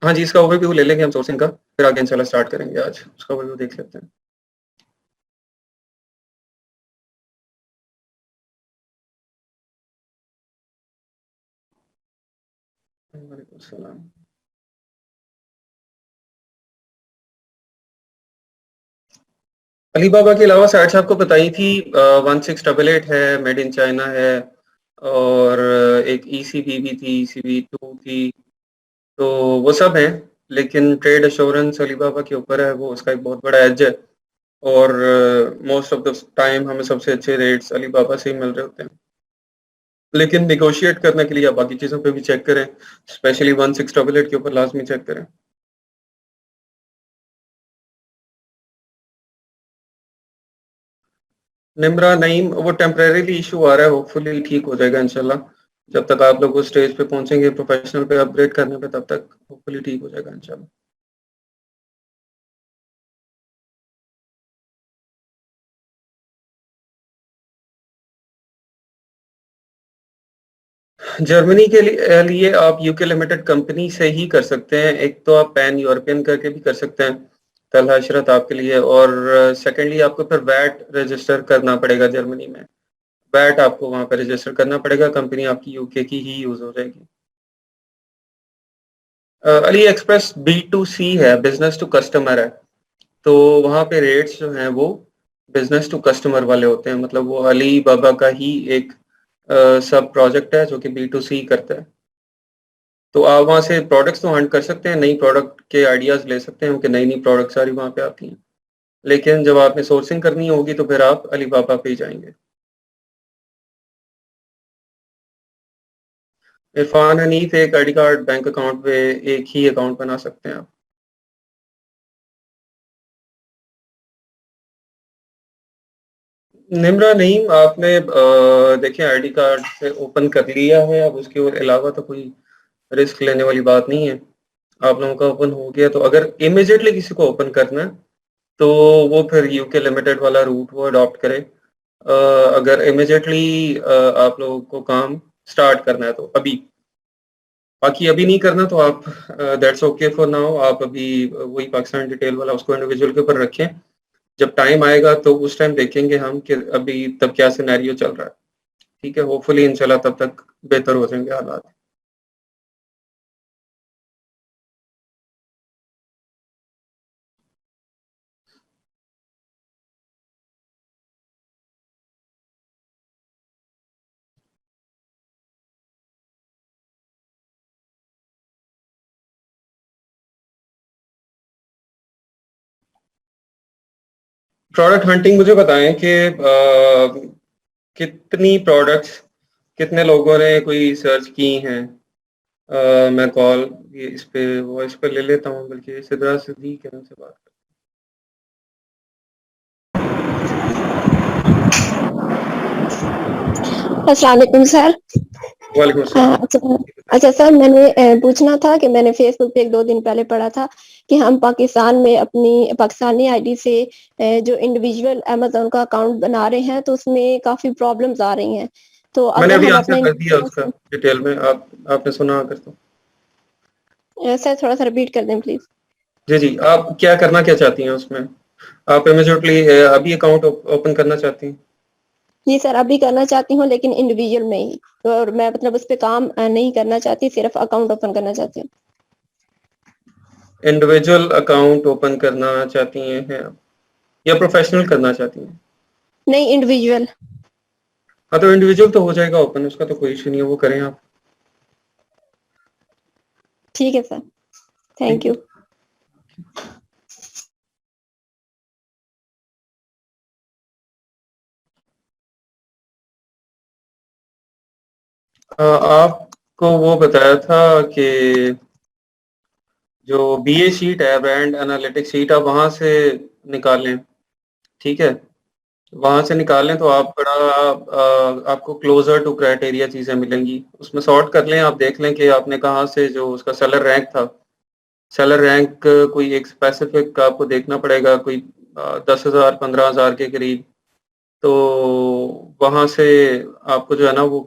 हाँ जी, इसका ओवरव्यू ले लेंगे हम सोर्सिंग का, फिर आगे इंशाल्लाह स्टार्ट करेंगे आज। उसका ओवरव्यू देख लेते हैं। वालेकुम सलाम। अलीबाबा के अलावा साइट्स आपको बताई थी 1688 है, मेड इन चाइना है, और एक ईसीबी भी थी, ईसीबी 2 थी, तो वो सब हैं। लेकिन ट्रेड एश्योरेंस अलीबाबा के ऊपर है, वो उसका एक बहुत बड़ा एज है। और मोस्ट ऑफ द टाइम हमें सबसे अच्छे रेट्स अलीबाबा से ही मिल रहे होते हैं। लेकिन निगोशिएट करने के लिए आप बाकी चीज़ों पे भी चेक करें, स्पेशली 1688 के ऊपर लाजमी चेक करें। निम्रा नईम वो टेम्परेरीली इशू आ रहा है, होपफुली ठीक हो जाएगा इंशाल्लाह। जब तक आप लोग उस स्टेज पे पहुंचेंगे प्रोफेशनल पे अपग्रेड करने पे, तब तक होपफुली ठीक हो जाएगा इंशाल्लाह। जर्मनी के लिए आप यूके लिमिटेड कंपनी से ही कर सकते हैं। एक तो आप पैन यूरोपियन करके भी कर सकते हैं, तलहा इशरत आपके लिए। और सेकेंडली आपको फिर वैट रजिस्टर करना पड़ेगा जर्मनी में। वैट आपको वहां पर रजिस्टर करना पड़ेगा, कंपनी आपकी यूके की ही यूज हो जाएगी। अली एक्सप्रेस B2C है, बिजनेस टू कस्टमर है। तो वहाँ पे रेट्स जो हैं वो बिजनेस टू कस्टमर वाले होते हैं, मतलब वो अली बाबा का ही एक सब प्रोजेक्ट है जो कि B2C करता है। तो आप वहाँ से प्रोडक्ट्स तो हंट कर सकते हैं, नई प्रोडक्ट के आइडियाज ले सकते हैं, क्योंकि नई नई प्रोडक्ट सारी वहाँ पे आती हैं। लेकिन जब आपने सोर्सिंग करनी होगी तो फिर आप अली बाबा पे ही जाएंगे। इरफान हनीफ एक आईडी कार्ड बैंक अकाउंट पे एक ही अकाउंट बना सकते हैं आप। निम्रा नहीं, आपने देखिए आईडी कार्ड से ओपन कर लिया है, अब उसके अलावा तो कोई रिस्क लेने वाली बात नहीं है। आप लोगों का ओपन हो गया, तो अगर इमिजिएटली किसी को ओपन करना है तो वो फिर यूके लिमिटेड वाला रूट वो अडॉप्ट करे। अगर इमिजिएटली आप लोगों को काम स्टार्ट करना है तो अभी, बाकी अभी नहीं करना तो आप दैट्स ओके फॉर नाउ। आप अभी वही पाकिस्तान डिटेल वाला उसको इंडिविजुअल के ऊपर रखें। जब टाइम आएगा तो उस टाइम देखेंगे हम कि अभी तब क्या सिनेरियो चल रहा है। ठीक है, होपफुली इंशाल्लाह तब तक बेहतर हो जाएंगे हालात। प्रोडक्ट हंटिंग मुझे बताएं कि कितनी प्रोडक्ट्स, कितने लोगों ने कोई सर्च की हैं। मैं कॉल ये इस पे वॉइस पे ले लेता हूँ, बल्कि सिद्रा सिद्दीक है, उनसे बात अस्सलाम वालेकुम सर। वालेकुम अस्सलाम। अच्छा। अच्छा सर, मैंने पूछना था कि मैंने फेसबुक पे 1-2 दिन पहले पढ़ा था कि हम पाकिस्तान में अपनी पाकिस्तानी आईडी से जो इंडिविजुअल अमेज़न का अकाउंट बना रहे हैं तो उसमें काफ़ी प्रॉब्लम्स आ रही हैं। तो मैंने अगर अभी हम आंसर अपना कर दिया इंडिविजुअल उसका से डिटेल में, आप आपने सुना अगर तो। सर थोड़ा-सा रिपीट कर दें प्लीज़। जी जी, आप क्या करना क्या चाहती हैं उसमें? आप इमीडिएटली अभी अकाउंट ओपन करना चाहती हैं? जी सर, अभी करना चाहती हूँ लेकिन इंडिविजुअल में ही, और मैं मतलब उस पे काम नहीं करना चाहती, सिर्फ़ अकाउंट ओपन करना चाहती हूँ। इंडिविजुअल अकाउंट ओपन करना चाहती हैं आप, या प्रोफेशनल करना चाहती हैं? नहीं, इंडिविजुअल। हाँ, तो इंडिविजुअल तो हो जाएगा ओपन, उसका तो कोई इशू नहीं है, वो करें आप। ठीक है सर, ठीक थैंक है। यू। आपको वो बताया था कि जो BA शीट है, ब्रांड एनालिटिक्स शीट, आप वहां से निकालें। ठीक है, वहां से निकालें तो आप बड़ा आपको क्लोजर टू क्राइटेरिया चीजें मिलेंगी। उसमें सॉर्ट कर लें, आप देख लें कि आपने कहाँ से जो उसका सेलर रैंक था, सेलर रैंक कोई एक स्पेसिफिक आपको देखना पड़ेगा, कोई 10,000 15,000 के करीब। तो वहां से आपको जो है ना वो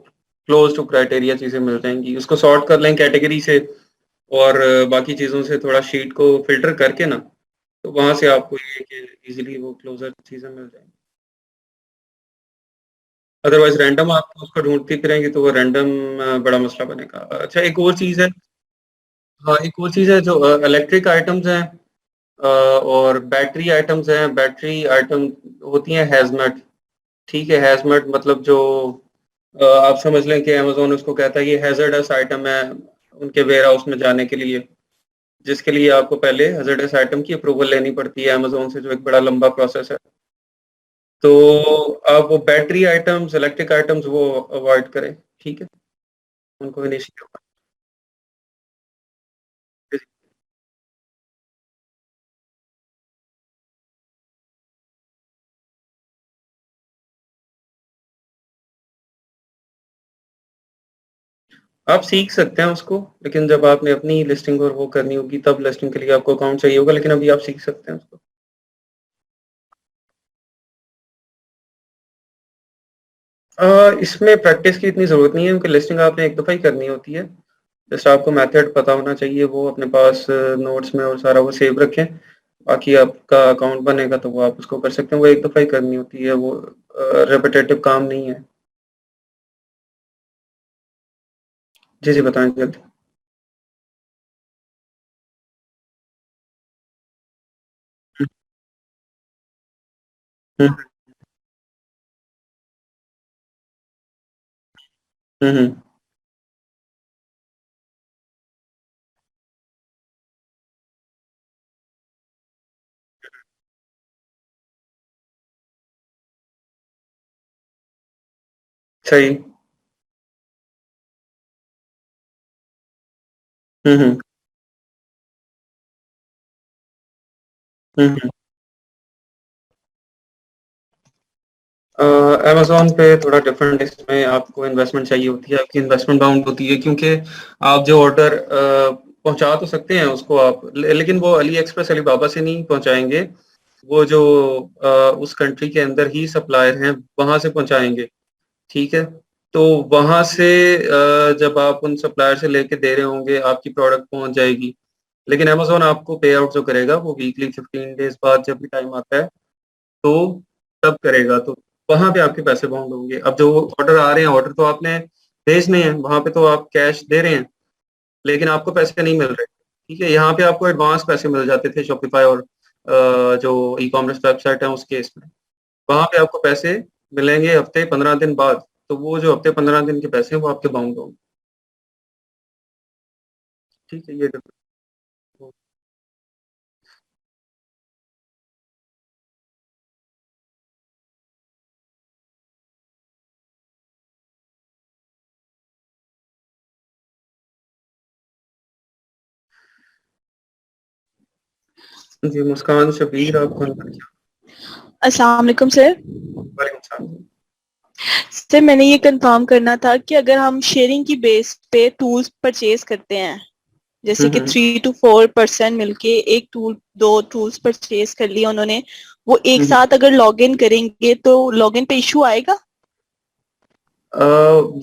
क्लोज टू क्राइटेरिया चीजें मिल जाएंगी। उसको सॉर्ट कर लें कैटेगरी से, और बाकी चीज़ों से थोड़ा शीट को फ़िल्टर करके ना, तो वहाँ से आपको ये कि ईज़िली वो क्लोज़र चीज़ें मिल जाएँगी। अदरवाइज़ रैंडम आप उसको ढूँढती फिरेंगी तो वो रैंडम बड़ा मसला बनेगा। अच्छा एक और चीज़ है, हाँ, एक और चीज़ है जो इलेक्ट्रिक आइटम्स हैं और बैटरी आइटम्स हैं, बैटरी आइटम होती हैं हैज़मेट, ठीक है? हैज़मेट मतलब जो आप समझ लें कि अमेज़न उसको कहता है ये हैज़र्डस आइटम है उनके वेयरहाउस में जाने के लिए, जिसके लिए आपको पहले हैज़र्डस आइटम की अप्रूवल लेनी पड़ती है अमेज़न से, जो एक बड़ा लंबा प्रोसेस है। तो आप वो बैटरी आइटम्स, इलेक्ट्रिक आइटम्स वो अवॉइड करें, ठीक है? उनको इनिशिएट आप सीख सकते हैं उसको, लेकिन जब आपने अपनी लिस्टिंग और वो करनी होगी तब लिस्टिंग के लिए आपको अकाउंट चाहिए होगा, लेकिन अभी आप सीख सकते हैं उसको। इसमें प्रैक्टिस की इतनी ज़रूरत नहीं है क्योंकि लिस्टिंग आपने एक दफ़ा ही करनी होती है। जस्ट आपको मेथड पता होना चाहिए, वो अपने पास नोट्स में और सारा वो सेव रखें। बाकी आपका अकाउंट बनेगा तो वो आप उसको कर सकते हैं, वो एक दफ़ा ही करनी होती है, वो रिपिटेटिव काम नहीं है। जी, जी, बताएँ जल्दी। हुँ, हुँ, हुँ, हुँ। सही। हुँ, हुँ। हुँ, हुँ। अमेज़न पे थोड़ा डिफरेंट इसमें आपको इन्वेस्टमेंट चाहिए होती है, आपकी इन्वेस्टमेंट बाउंड होती है क्योंकि आप जो ऑर्डर पहुँचा तो सकते हैं उसको आप लेकिन वो अली एक्सप्रेस, अलीबाबा से नहीं पहुँचाएँगे। वो जो अ, उस कंट्री के अंदर ही सप्लायर हैं, वहाँ से पहुँचाएँगे, ठीक है? तो वहाँ से जब आप उन सप्लायर से लेके दे रहे होंगे, आपकी प्रोडक्ट पहुँच जाएगी। लेकिन अमेज़न आपको पे आउट जो करेगा वो वीकली 15 डेज़ बाद जब भी टाइम आता है तो तब करेगा, तो वहाँ पे आपके पैसे बाउंड होंगे। अब जो ऑर्डर आ रहे हैं, ऑर्डर तो आपने भेजने हैं, वहाँ पे तो आप कैश दे रहे हैं, लेकिन आपको पैसे नहीं मिल रहे, ठीक है? यहाँ पे आपको एडवांस पैसे मिल जाते थे शॉपिफ़ाई और जो ई-कॉमर्स वेबसाइट है उस केस में। वहाँ पे आपको पैसे मिलेंगे हफ़्ते 15 दिन बाद, तो वो जो हफ़्ते 15 दिन के पैसे हैं वो आपके बाउंड होंगे, ठीक है? ये डिफरेंस जी, मुस्कान शबीर आप कौन? अस्सलाम वालेकुम सर। वालेकुम सलाम। सर मैंने ये कंफर्म करना था कि अगर हम शेयरिंग की बेस पे टूल्स परचेज करते हैं, हुँ, जैसे कि हुँ। 3 to 4% मिलके एक टूल, 2 टूल्स परचेज कर लिए उन्होंने, वो एक हुँ, हुँ। साथ अगर लॉग इन करेंगे तो लॉग इन पे इशू आएगा?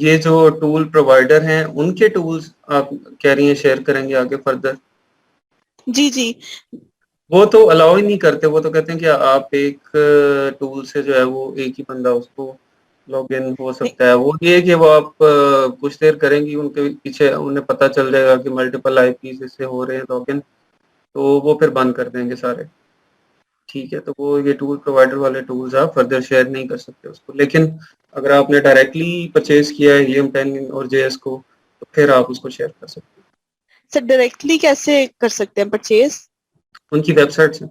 ये जो टूल प्रोवाइडर हैं, उनके टूल्स आप कह रही हैं शेयर करेंगे आगे फर्दर? जी जी। वो तो अलाउ ही नहीं करते, वो तो कहते हैं कि आप एक टूल से जो है वो एक ही बंदा उसको लॉगिन हो नहीं, सकता है। वो ये है कि वो आप कुछ देर करेंगी, उनके पीछे उन्हें पता चल जाएगा कि मल्टीपल आईपी से हो रहे हैं लॉगिन, तो वो फिर बंद कर देंगे सारे। ठीक है, तो वो ये टूल प्रोवाइडर वाले टूल्स आप फर्दर शेयर नहीं कर सकते उसको। लेकिन अगर आपने डायरेक्टली परचेज़ किया है हीलियम 10 और जेएस को, तो फिर आप उसको शेयर कर सकते हैं। सर डायरेक्टली कैसे कर सकते हैं परचेज? उनकी वेबसाइट्स हैं।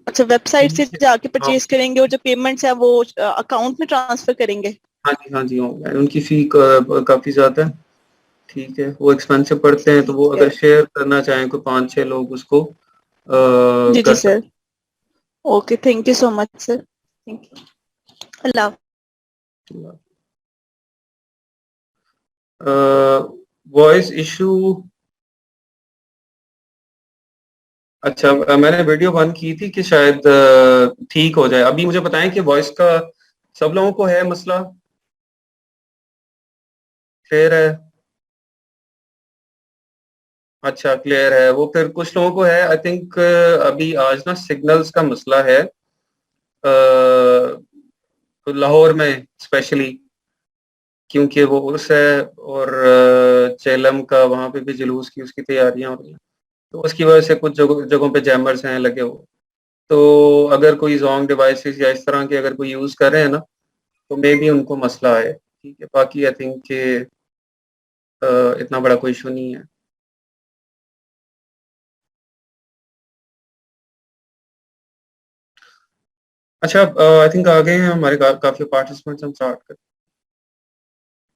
अच्छा, वेबसाइट से जाके हाँ, परचेज करेंगे और जो पेमेंट्स है वो अकाउंट में ट्रांसफर करेंगे? हाँ जी, हाँ जी, ऑनलाइन उनकी फ़ी क काफ़ी ज़्यादा है, ठीक है? वो एक्सपेंसिव पड़ते हैं, तो वो ठीक अगर है। शेयर करना चाहें कोई 5-6 लोग उसको जी जी कर सर। सकते okay, thank you so much sir. Thank you. अल्लाह। हैं। वॉइस इश्यू, अच्छा मैंने वीडियो बंद की थी कि शायद ठीक हो जाए। अभी मुझे बताएँ कि वॉइस का सब लोगों को है मसला? क्लियर है? अच्छा, क्लियर है वो। फिर कुछ लोगों को है, आई थिंक अभी आज ना सिग्नल्स का मसला है तो लाहौर में स्पेशली, क्योंकि वो उर्स है और चेलम का वहाँ पे भी जुलूस की उसकी तैयारियां हो रही हैं, तो उसकी वजह से कुछ जगहों पे जैमर्स हैं लगे हुए। तो अगर कोई जोंग डिवाइसेस या इस तरह के अगर कोई यूज़ कर रहे हैं ना, तो मे भी उनको मसला है। ठीक है, बाकी आई थिंक कि इतना बड़ा कोई इशू नहीं है। अच्छा, आई थिंक आ गए हैं हमारे काफ़ी पार्टिसिपेंट्स, हम स्टार्ट कर।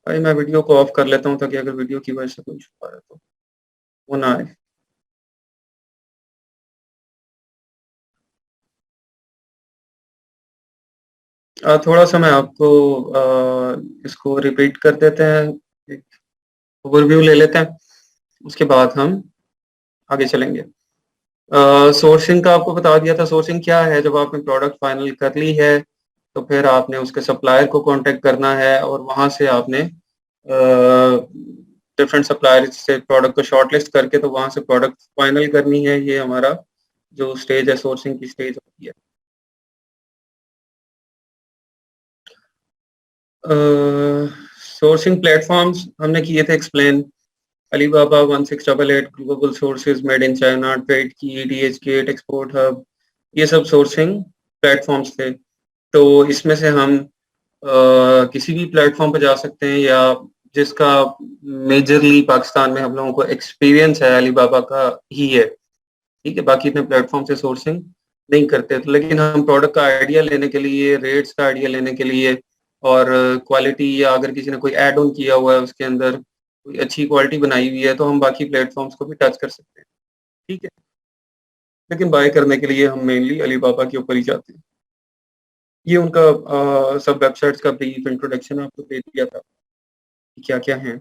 भाई मैं वीडियो को ऑफ कर लेता हूँ ताकि अगर वीडियो की वजह से कोई इशू आ रहा है तो वो ना आए। थोड़ा सा मैं आपको इसको रिपीट कर देते हैं, एक ओवरव्यू ले लेते हैं, उसके बाद हम आगे चलेंगे। सोर्सिंग का आपको बता दिया था। सोर्सिंग क्या है? जब आपने प्रोडक्ट फाइनल कर ली है तो फिर आपने उसके सप्लायर को कांटेक्ट करना है और वहां से आपने डिफरेंट सप्लायर से प्रोडक्ट को शॉर्टलिस्ट करके तो वहां से प्रोडक्ट फाइनल करनी है। ये हमारा जो स्टेज है, सोर्सिंग की स्टेज होती है। सोर्सिंग प्लेटफॉर्म्स हमने किए थे explain. Alibaba 1688, global sources, made in China, trade की, डीएच गेट, एक्सपोर्ट हब, ये सब सोर्सिंग प्लेटफॉर्म्स थे। तो इसमें से हम किसी भी प्लेटफॉर्म पर जा सकते हैं, या जिसका मेजरली पाकिस्तान में हम लोगों को एक्सपीरियंस है अलीबाबा का ही है। ठीक है, बाकी इतने प्लेटफॉर्म से सोर्सिंग नहीं करते। तो लेकिन हम प्रोडक्ट का आइडिया लेने के लिए, रेट्स का आइडिया लेने के लिए, और क्वालिटी, या अगर किसी ने कोई ऐड ऑन किया हुआ है उसके अंदर कोई अच्छी क्वालिटी बनाई हुई है, तो हम बाकी प्लेटफॉर्म्स को भी टच कर सकते हैं। ठीक है, लेकिन बाय करने के लिए हम मेनली अलीबाबा के ऊपर ही जाते हैं। ये उनका सब वेबसाइट्स का ब्रीफ इंट्रोडक्शन आपको दे दिया था कि क्या क्या है।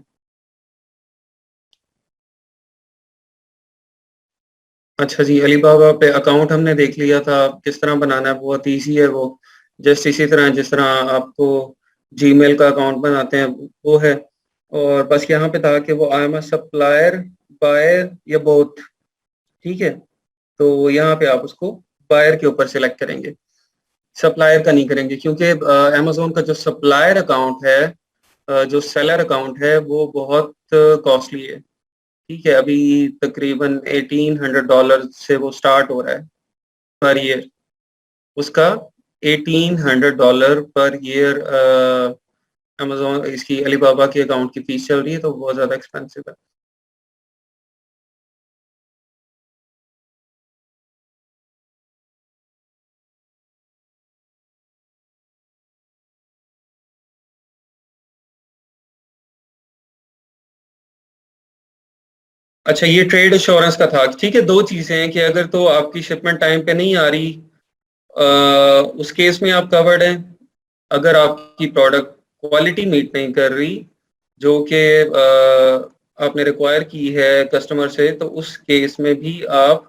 अच्छा जी, अलीबाबा पे अकाउंट हमने देख लिया था, किस तरह बनाना है। बहुत इजी है वो, जस्ट इसी तरह जिस तरह आपको जीमेल का अकाउंट बनाते हैं वो है। और बस यहाँ पे था कि वो I am a supplier, buyer या बोथ। ठीक है, तो यहाँ पे आप उसको बायर के ऊपर सेलेक्ट करेंगे, सप्लायर का नहीं करेंगे, क्योंकि अमेजोन का जो सप्लायर अकाउंट है, जो सेलर अकाउंट है, वो बहुत कॉस्टली है। ठीक है, अभी तकरीबन $1800 से वो स्टार्ट हो रहा है पर ईयर। उसका $1800 पर ईयर अमेजोन, इसकी अलीबाबा के अकाउंट की फीस चल रही है, तो बहुत ज़्यादा एक्सपेंसिव है। अच्छा, ये ट्रेड इंश्योरेंस का था। ठीक है, दो चीज़ें हैं कि अगर तो आपकी शिपमेंट टाइम पे नहीं आ रही, उस केस में आप कवर्ड हैं। अगर आपकी प्रोडक्ट क्वालिटी मीट नहीं कर रही जो कि आपने रिक्वायर की है कस्टमर से, तो उस केस में भी आप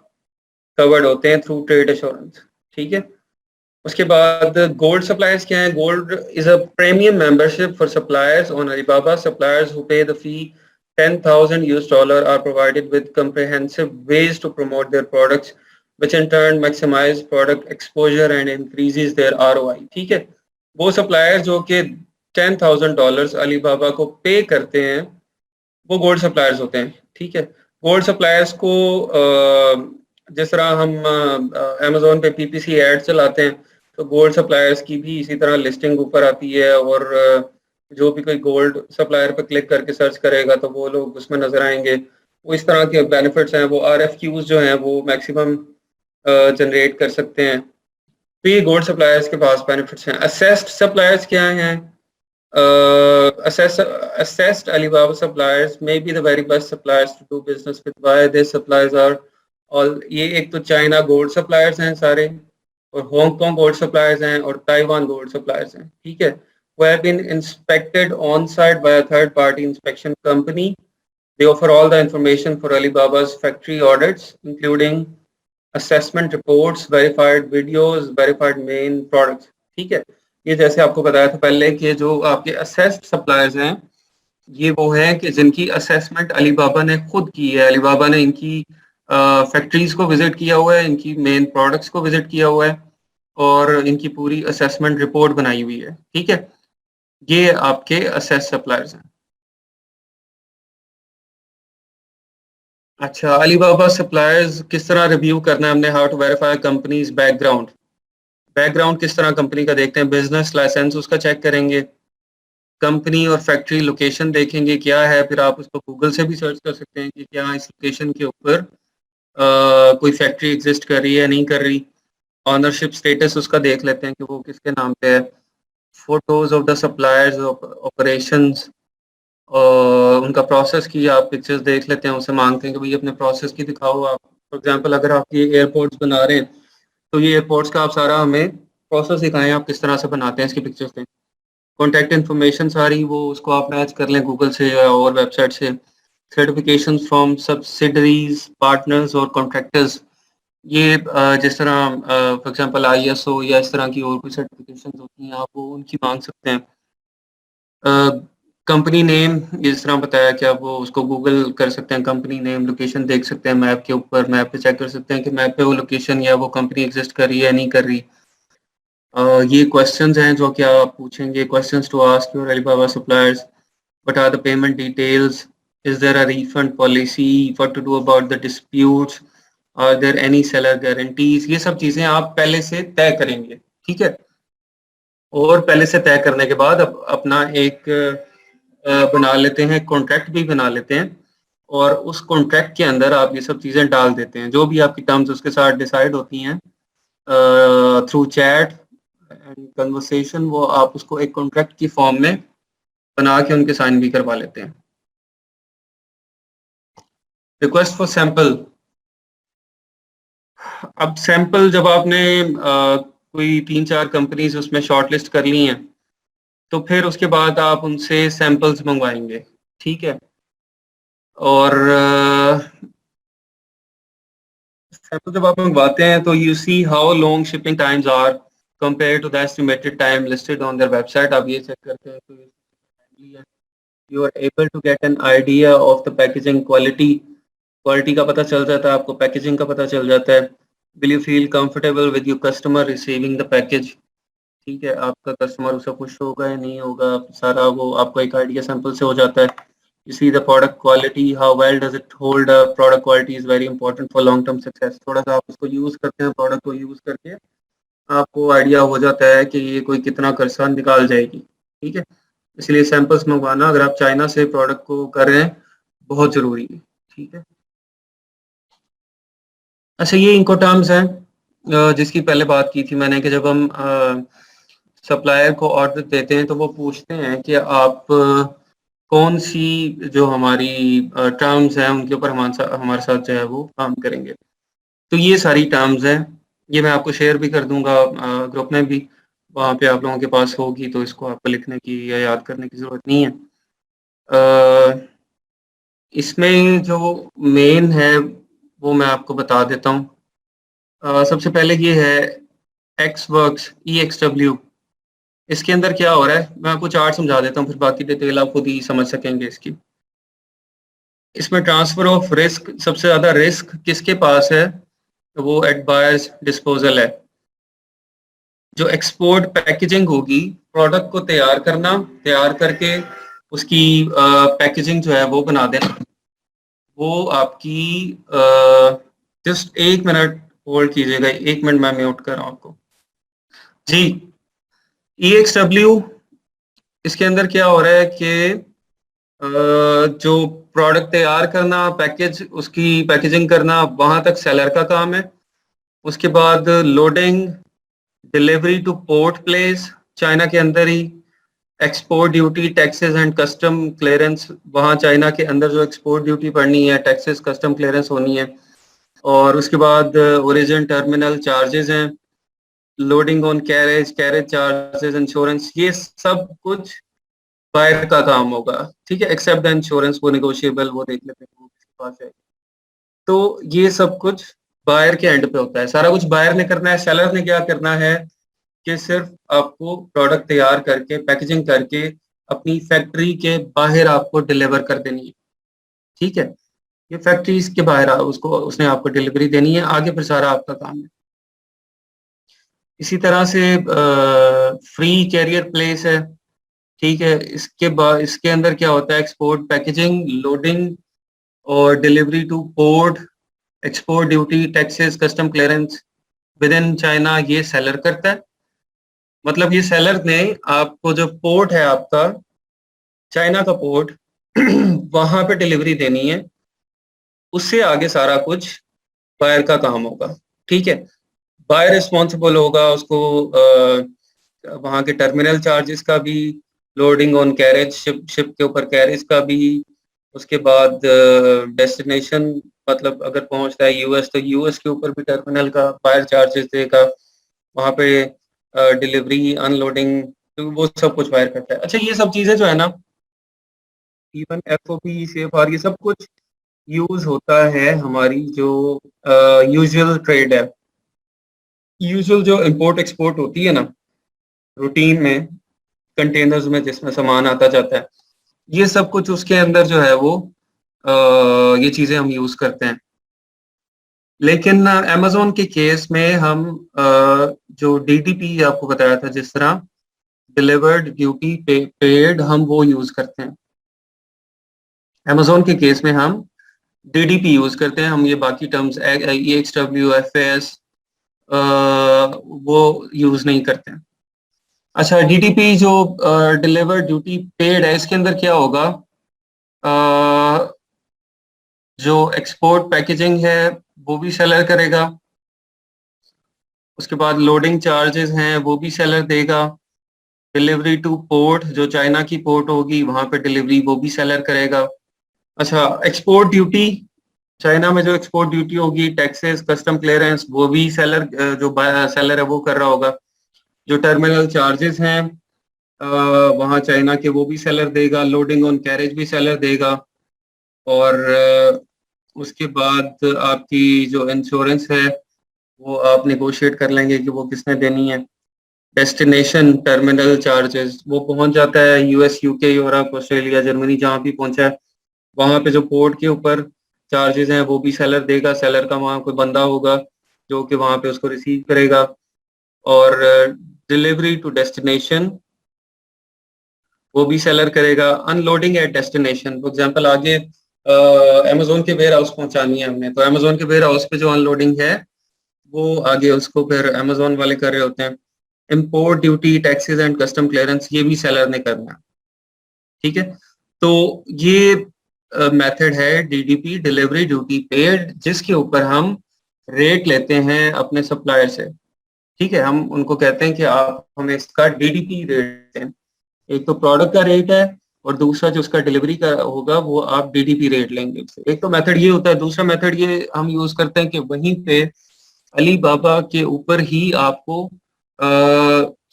कवर्ड होते हैं थ्रू ट्रेड इंश्योरेंस। ठीक है, उसके बाद गोल्ड सप्लायर्स क्या है? Gold is a premium membership for suppliers on Alibaba. Suppliers who पे the fee $10,000 are provided with comprehensive ways to promote their products, which in turn maximize product exposure and increases their ROI। ठीक है, वो supplier जो कि $10,000 Alibaba को पे करते हैं, वो गोल्ड सप्लायर्स होते हैं। ठीक है, गोल्ड सप्लायर्स को जिस तरह हम अमेजोन पे पीपीसी एड चलाते हैं, तो गोल्ड सप्लायर्स की भी इसी तरह लिस्टिंग ऊपर आती है, और जो भी कोई गोल्ड सप्लायर पर क्लिक करके सर्च करेगा तो वो लोग उसमें नजर आएंगे। वो इस तरह के बेनिफिट्स हैं, वो RFQs जो हैं वो मैक्सिमम जनरेट कर सकते हैं। तो ये गोल्ड सप्लायर्स के पास बेनिफिट्स हैं। असेस्ड सप्लायर्स क्या हैं? Assessed Alibaba suppliers may be the very best suppliers to do business with. Why these suppliers are all, ये एक तो चाइना गोल्ड सप्लायर्स हैं सारे, और हांगकांग गोल्ड सप्लायर्स हैं, और ताइवान गोल्ड सप्लायर्स हैं। ठीक है, who have been inspected on site by a third party inspection company. They offer all the information for Alibaba's factory audits, including assessment reports, verified videos, verified main products। ठीक है, ये जैसे आपको बताया था पहले कि जो आपके असेस्ड सप्लायर्स हैं ये वो है कि जिनकी असेसमेंट अलीबाबा ने खुद की है। अलीबाबा ने इनकी फैक्ट्रीज को विजिट किया हुआ है, इनकी मेन प्रोडक्ट्स को विजिट किया हुआ है और इनकी पूरी असेसमेंट रिपोर्ट बनाई हुई है। ठीक है, ये आपके असेस सप्लायर्स हैं। अच्छा, अलीबाबा सप्लायर्स किस तरह रिव्यू करना है हमने, how to verify companies background. Background किस तरह कंपनी का देखते हैं, बिजनेस लाइसेंस उसका चेक करेंगे, कंपनी और फैक्ट्री लोकेशन देखेंगे क्या है, फिर आप उसको गूगल से भी सर्च कर सकते हैं कि क्या इस लोकेशन के ऊपर कोई फैक्ट्री एग्जिस्ट कर रही है नहीं कर रही। ऑनरशिप स्टेटस उसका देख लेते हैं कि वो किसके नाम पे है। Photos of the suppliers operations, उनका प्रोसेस की आप पिक्चर्स देख लेते हैं, उसे मांगते हैं कि भाई अपने प्रोसेस की दिखाओ आप। फॉर एग्जांपल अगर आप ये एयरपोर्ट्स बना रहे हैं तो ये एयरपोर्ट्स का आप सारा हमें प्रोसेस दिखाएं, आप किस तरह से बनाते हैं, इसकी पिक्चर्स दें। कॉन्टैक्ट इन्फॉर्मेशन सारी वो उसको आप मैच कर लें गूगल से या और वेबसाइट से। सर्टिफिकेशन फ्रॉम सब्सिडरीज पार्टनर्स और कॉन्ट्रैक्टर्स, ये जिस तरह फॉर एग्जांपल ISO या इस तरह की और कोई सर्टिफिकेशन होती हैं आप वो उनकी मांग सकते हैं। कंपनी नेम जिस तरह बताया कि आप वो उसको गूगल कर सकते हैं, कंपनी नेम लोकेशन देख सकते हैं मैप के ऊपर, मैप पे चेक कर सकते हैं कि मैप पे वो लोकेशन या वो कंपनी एग्जिस्ट कर रही है या नहीं कर रही। ये क्वेश्चंस हैं जो कि आप पूछेंगे, questions to ask your Alibaba suppliers, what are the payment details, is there a refund policy, what to do about the disputes, are there any seller guarantees. ये सब चीजें आप पहले से तय करेंगे। ठीक है, और पहले से तय करने के बाद अपना एक बना लेते हैं, कॉन्ट्रैक्ट भी बना लेते हैं और उस कॉन्ट्रैक्ट के अंदर आप ये सब चीज़ें डाल देते हैं, जो भी आपकी टर्म्स उसके साथ डिसाइड होती हैं थ्रू चैट एंड कन्वर्सेशन, वो आप उसको एक कॉन्ट्रैक्ट की फॉर्म में बना के उनके साइन भी करवा लेते हैं। रिक्वेस्ट फॉर सैंपल, अब सैंपल जब आपने कोई 3-4 कंपनीज उसमें शॉर्टलिस्ट कर ली हैं तो फिर उसके बाद आप उनसे सैंपल्स मंगवाएंगे। ठीक है, और सैंपल जब आप मंगवाते हैं तो you see how long shipping times are compare to the estimated time listed on their website. आप ये चेक करते हैं तो you are able to get an idea of the packaging quality. Quality का पता चल जाता है आपको, पैकेजिंग का पता चल जाता है। Will you feel comfortable with your customer receiving the package. ठीक है, आपका कस्टमर उससे खुश होगा या नहीं होगा, सारा वो आपको एक आइडिया सैंपल से हो जाता है। You see the product quality, how well does it hold up, product quality is very important for long term success। थोड़ा सा आप उसको यूज करते हैं, प्रोडक्ट को यूज करके आपको आइडिया हो जाता है कि ये कोई कितना खर्चा निकाल जाएगी। ठीक है, इसलिए सैंपल्स मंगवाना अगर आप चाइना से प्रोडक्ट को कर रहे हैं बहुत जरूरी है। ठीक है, अच्छा ये इनकोटर्म्स हैं जिसकी पहले बात की थी मैंने कि जब हम सप्लायर को ऑर्डर देते हैं तो वो पूछते हैं कि आप कौन सी जो हमारी टर्म्स हैं उनके ऊपर हमारे साथ जो है वो काम करेंगे। तो ये सारी टर्म्स हैं, ये मैं आपको शेयर भी कर दूंगा ग्रुप में भी, वहाँ पे आप लोगों के पास होगी तो इसको आपको लिखने की या याद करने की ज़रूरत नहीं है। इसमें जो मेन है वो मैं आपको बता देता हूँ। सबसे पहले ये है एक्स वर्क्स EXW। इसके अंदर क्या हो रहा है मैं आपको चार्ट समझा देता हूँ, फिर बाकी डिटेल आप खुद ही समझ सकेंगे इसकी। इसमें ट्रांसफर ऑफ रिस्क, सबसे ज्यादा रिस्क किसके पास है, तो वो एट बायर्स डिस्पोजल है। जो एक्सपोर्ट पैकेजिंग होगी, प्रोडक्ट को तैयार करना, तैयार करके उसकी पैकेजिंग जो है वो बना देना, वो आपकी जस्ट 1 मिनट होल्ड कीजिएगा, 1 मिनट मैं म्यूट कर रहा हूँ आपको जी। EXW, इसके अंदर क्या हो रहा है कि जो प्रोडक्ट तैयार करना, पैकेज उसकी पैकेजिंग करना, वहां तक सेलर का काम है। उसके बाद loading, delivery to port place China के अंदर ही, export duty, taxes and custom clearance, वहाँ चाइना के अंदर जो एक्सपोर्ट ड्यूटी पड़नी है, टैक्सेस कस्टम क्लियरेंस होनी है। और उसके बाद ओरिजिन टर्मिनल चार्जेस हैं, loading on carriage, carriage charges, insurance, ये सब कुछ बायर का काम होगा। ठीक है, एक्सेप्ट द इंश्योरेंस, वो नेगोशिएबल, वो देख लेते हैं वो किसके पास है। तो ये सब कुछ बायर के एंड पे होता है, सारा कुछ बायर ने करना है। सेलर ने क्या करना है कि सिर्फ आपको प्रोडक्ट तैयार करके पैकेजिंग करके अपनी फैक्ट्री के बाहर आपको डिलीवर कर देनी है, ठीक है। ये फैक्ट्रीज के बाहर उसको उसने आपको डिलीवरी देनी है, आगे फिर सारा आपका काम है। इसी तरह से फ्री कैरियर प्लेस है, ठीक है। इसके बाद इसके अंदर क्या होता है, एक्सपोर्ट, पैकेजिंग, लोडिंग और delivery to port, export duty, taxes, custom clearance with in China, ये सेलर करता है। मतलब ये सेलर ने आपको जो पोर्ट है आपका, चाइना का पोर्ट वहां पे डिलीवरी देनी है, उससे आगे सारा कुछ बायर का काम होगा, ठीक है। बायर रिस्पॉन्सिबल होगा उसको वहाँ के टर्मिनल चार्जेस का भी, लोडिंग ऑन कैरेज, शिप के ऊपर कैरेज का भी, उसके बाद डेस्टिनेशन, मतलब अगर पहुंचता है यूएस तो यूएस के ऊपर भी टर्मिनल का बायर चार्जेस देगा, वहाँ पे डिलीवरी, अनलोडिंग, तो वो सब कुछ बायर करता है। अच्छा, ये सब चीजें जो है ना, इवन एफओपी, सीएफआर, ये सब कुछ यूज होता है हमारी जो यूजुअल ट्रेड है, यूजुअल जो इंपोर्ट एक्सपोर्ट होती है ना रूटीन में, कंटेनर्स में जिसमें सामान आता जाता है, ये सब कुछ उसके अंदर जो है वो ये चीजें हम यूज करते हैं। लेकिन अमेजोन के केस में हम जो डीडीपी आपको बताया था, जिस तरह डिलीवर्ड ड्यूटी पेड, हम वो यूज करते हैं। अमेजोन के केस में हम डीडीपी यूज करते हैं, हम ये बाकी टर्म्स EXW, FAS वो यूज नहीं करते हैं। अच्छा, डीटीपी जो डिलीवर ड्यूटी पेड है, इसके अंदर क्या होगा, जो एक्सपोर्ट पैकेजिंग है वो भी सेलर करेगा, उसके बाद लोडिंग चार्जेस हैं वो भी सेलर देगा, डिलीवरी टू पोर्ट, जो चाइना की पोर्ट होगी वहां पे डिलीवरी वो भी सेलर करेगा। अच्छा, एक्सपोर्ट ड्यूटी, चाइना में जो एक्सपोर्ट ड्यूटी होगी, टैक्सेस, कस्टम क्लियरेंस, वो भी सेलर, जो सेलर है वो कर रहा होगा। जो टर्मिनल चार्जेस हैं वहाँ चाइना के, वो भी सेलर देगा, लोडिंग ऑन कैरेज भी सेलर देगा, और उसके बाद आपकी जो इंश्योरेंस है वो आप नेगोशिएट कर लेंगे कि वो किसने देनी है। डेस्टिनेशन टर्मिनल चार्जेस, वो पहुंच जाता है US, UK, Europe, Australia, Germany, जहाँ भी पहुंचा है वहाँ पे जो पोर्ट के ऊपर चार्जेस हैं वो भी सेलर देगा। सेलर का वहाँ कोई बंदा होगा जो कि वहाँ पे उसको रिसीव करेगा। और डिलीवरी टू डेस्टिनेशन वो भी सेलर करेगा। Unloading at destination, for example आगे अमेजोन के वेयर हाउस पहुंचानी है हमने, तो अमेजोन के वेयर हाउस पे जो अनलोडिंग है वो आगे उसको फिर अमेजोन वाले कर रहे होते हैं। Import duty, taxes and custom clearance, ये भी सेलर ने करना है, ठीक है। तो ये मेथड है डीडीपी, डिलीवरी ड्यूटी पेड, जिसके ऊपर हम रेट लेते हैं अपने सप्लायर से, ठीक है। हम उनको कहते हैं कि आप हमें इसका डीडीपी रेट दें। एक तो प्रोडक्ट का रेट है, और दूसरा जो उसका डिलीवरी का होगा वो आप डीडीपी रेट लेंगे उससे। एक तो मेथड ये होता है, दूसरा मेथड ये हम यूज करते हैं कि वहीं पे अली बाबा के ऊपर ही आपको